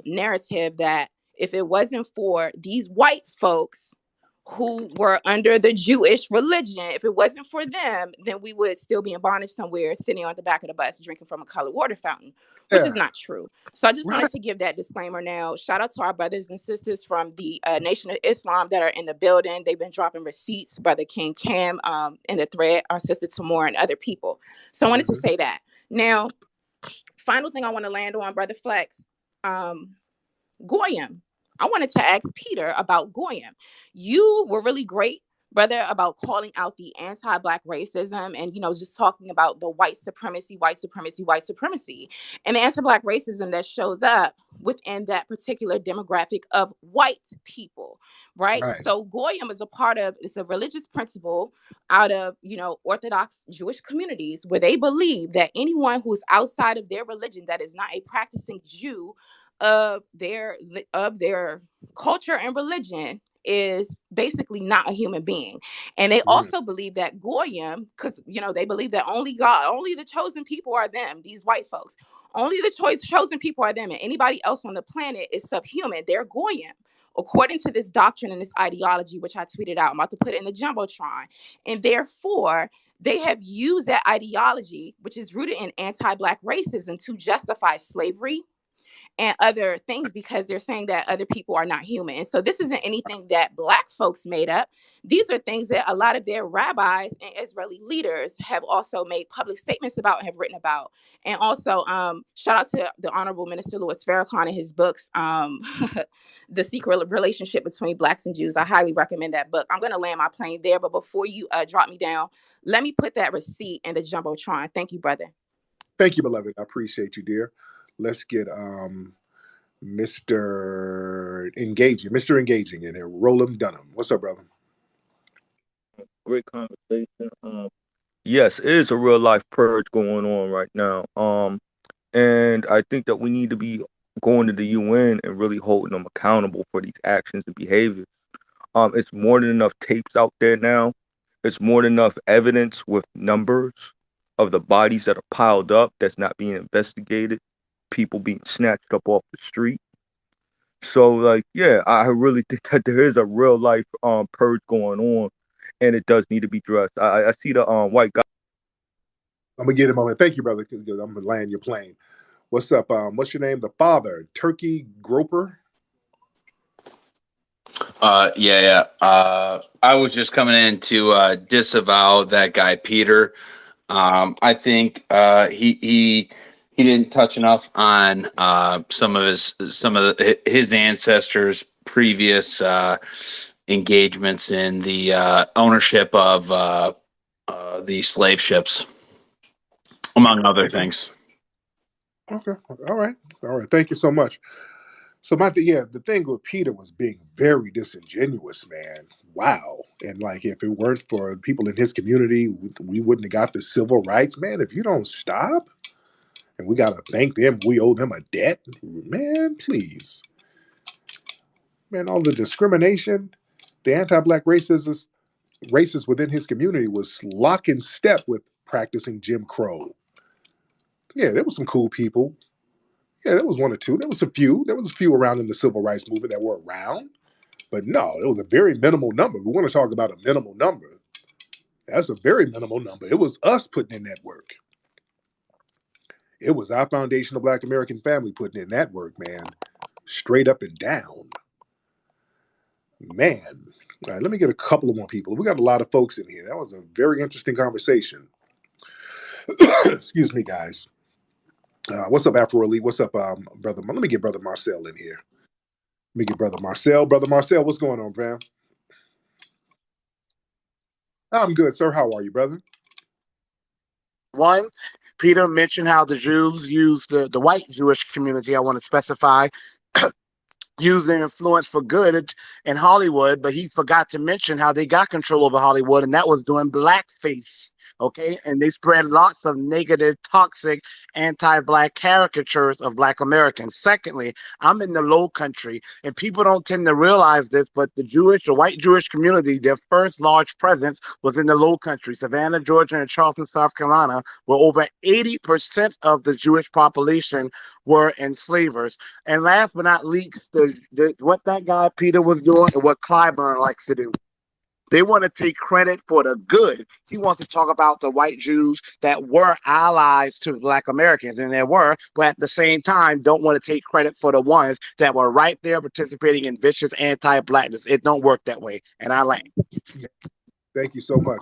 narrative that if it wasn't for these white folks who were under the Jewish religion, if it wasn't for them, then we would still be in bondage somewhere, sitting on the back of the bus, drinking from a colored water fountain, which is Yeah, not true. So I just right. wanted to give that disclaimer now. Shout out to our brothers and sisters from the Nation of Islam that are in the building. They've been dropping receipts, Brother King Cam in the thread, our sister Tamor, and other people. So I wanted to say that. Now, final thing I want to land on, Brother Flex. Goyim. I wanted to ask Peter about Goyim. You were really great, brother, about calling out the anti-Black racism and, just talking about the white supremacy, white supremacy, white supremacy, and the anti-Black racism that shows up within that particular demographic of white people, right? Right. So Goyim is it's a religious principle out of, Orthodox Jewish communities where they believe that anyone who is outside of their religion that is not a practicing Jew of their culture and religion is basically not a human being. And they also believe that Goyim, because they believe that only God, only the chosen people are them, these white folks. Only the chosen people are them, and anybody else on the planet is subhuman. They're Goyim, according to this doctrine and this ideology, which I tweeted out. I'm about to put it in the Jumbotron. And therefore, they have used that ideology, which is rooted in anti-Black racism, to justify slavery and other things, because they're saying that other people are not human. And so this isn't anything that Black folks made up. These are things that a lot of their rabbis and Israeli leaders have also made public statements about and have written about. And also, shout out to the Honorable Minister Louis Farrakhan in his books, The Secret Relationship Between Blacks and Jews. I highly recommend that book. I'm going to land my plane there, but before you drop me down, let me put that receipt in the Jumbotron. Thank you, brother. Thank you, beloved. I appreciate you, dear. Let's get Mr. Engaging in here. Roland Dunham. What's up, brother? Great conversation. Yes, it is a real life purge going on right now. And I think that we need to be going to the UN and really holding them accountable for these actions and behaviors. It's more than enough tapes out there now. It's more than enough evidence with numbers of the bodies that are piled up that's not being investigated, people being snatched up off the street. So, like, yeah, I really think that there is a real life purge going on, and it does need to be addressed. I see the white guy. I'm gonna get him on it. Thank you, brother. I'm gonna land your plane. What's up? What's your name? The father, Turkey Groper. Yeah. I was just coming in to disavow that guy Peter. I think he didn't touch enough on some of his ancestors' previous engagements in the ownership of the slave ships, among other things. Okay. All right. Thank you so much. So the thing with Peter was being very disingenuous, man. Wow. And like, if it weren't for people in his community, we wouldn't have got the civil rights, man. If you don't stop, and we got to thank them, we owe them a debt, man. Please, man. All the discrimination, the anti-Black racists within his community was lock in step with practicing Jim Crow. Yeah, there was some cool people. Yeah, there was one or two. There was a few. There was a few around in the civil rights movement that were around. But no, it was a very minimal number. We want to talk about a minimal number. That's a very minimal number. It was us putting in that work. It was our foundational Black American family putting in that work, man. Straight up and down. Man. All right, let me get a couple of more people. We got a lot of folks in here. That was a very interesting conversation. Excuse me, guys. What's up, Afro Elite? What's up, brother? Let me get Brother Marcel in here. Let me get Brother Marcel. Brother Marcel, what's going on, fam? I'm good, sir. How are you, brother? One, Peter mentioned how the Jews used the white Jewish community, I want to specify, use their influence for good in Hollywood, but he forgot to mention how they got control over Hollywood, and that was doing blackface. Okay, and they spread lots of negative, toxic, anti-Black caricatures of Black Americans. Secondly, I'm in the Low Country, and people don't tend to realize this, but the white Jewish community, their first large presence was in the Low Country, Savannah, Georgia, and Charleston, South Carolina, where over 80% of the Jewish population were enslavers. And last but not least, what that guy Peter was doing and what Clyburn likes to do. They want to take credit for the good. He wants to talk about the white Jews that were allies to Black Americans, and there were, but at the same time, don't want to take credit for the ones that were right there participating in vicious anti-Blackness. It don't work that way. And I like. Thank you so much.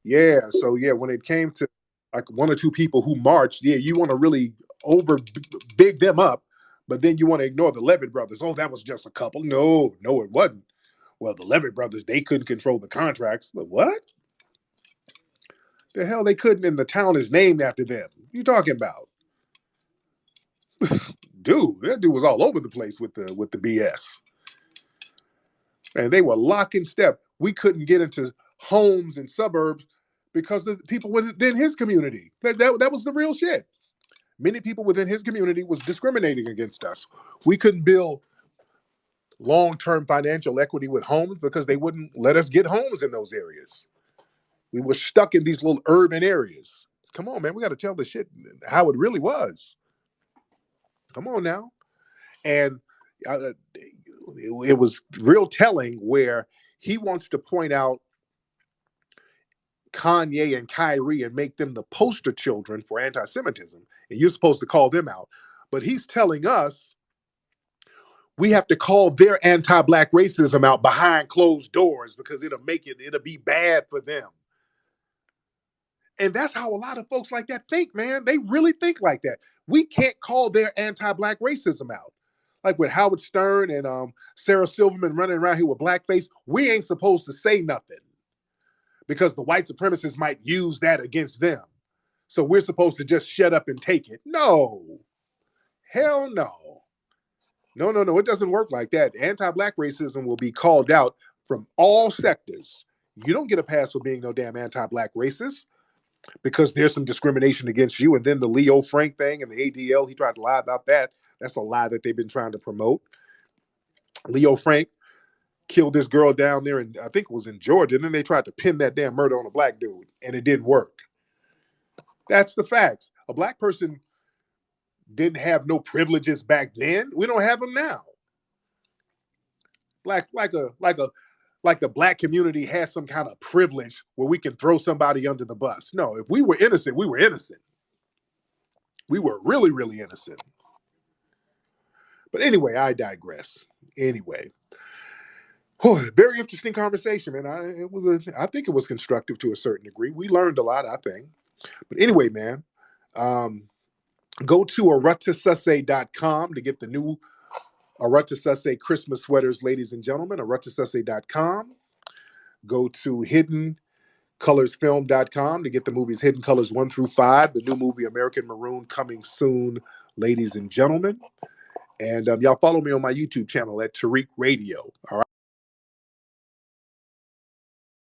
Yeah. So yeah, when it came to like one or two people who marched, yeah, you want to really over big them up, but then you want to ignore the Levitt brothers. Oh, that was just a couple. No, it wasn't. Well, the Levitt brothers, they couldn't control the contracts. But what? The hell they couldn't, and the town is named after them. What you talking about? Dude, that dude was all over the place with the BS. And they were lock in step. We couldn't get into homes and suburbs because of people within his community. That was the real shit. Many people within his community was discriminating against us. We couldn't build long-term financial equity with homes because they wouldn't let us get homes in those areas. We were stuck in these little urban areas. Come on, man, we got to tell the shit how it really was. Come on now. And it was real telling where he wants to point out Kanye and Kyrie and make them the poster children for anti-Semitism. And you're supposed to call them out. But he's telling us we have to call their anti-black racism out behind closed doors because it'll be bad for them. And that's how a lot of folks like that think, man. They really think like that. We can't call their anti-black racism out. Like with Howard Stern and Sarah Silverman running around here with blackface, we ain't supposed to say nothing because the white supremacists might use that against them. So we're supposed to just shut up and take it. No. Hell no. No. It doesn't work like that. Anti-black racism will be called out from all sectors. You don't get a pass for being no damn anti-black racist because there's some discrimination against you. And then the Leo Frank thing and the ADL, he tried to lie about that. That's a lie that they've been trying to promote. Leo Frank killed this girl down there, and I think it was in Georgia. And then they tried to pin that damn murder on a black dude, and it didn't work. That's the facts. A black person didn't have no privileges back then. We don't have them now. Like the black community has some kind of privilege where we can throw somebody under the bus. No, if we were innocent, we were innocent. We were really, really innocent. But anyway, I digress. Anyway, very interesting conversation, man. I think it was constructive to a certain degree. We learned a lot, I think. But anyway, man, go to arutasusse.com to get the new Arutasusse Christmas sweaters, ladies and gentlemen. Arutasusse.com. Go to hiddencolorsfilm.com to get the movies Hidden Colors 1 through 5, the new movie American Maroon coming soon, ladies and gentlemen. And y'all follow me on my YouTube channel at Tariq Radio. All right.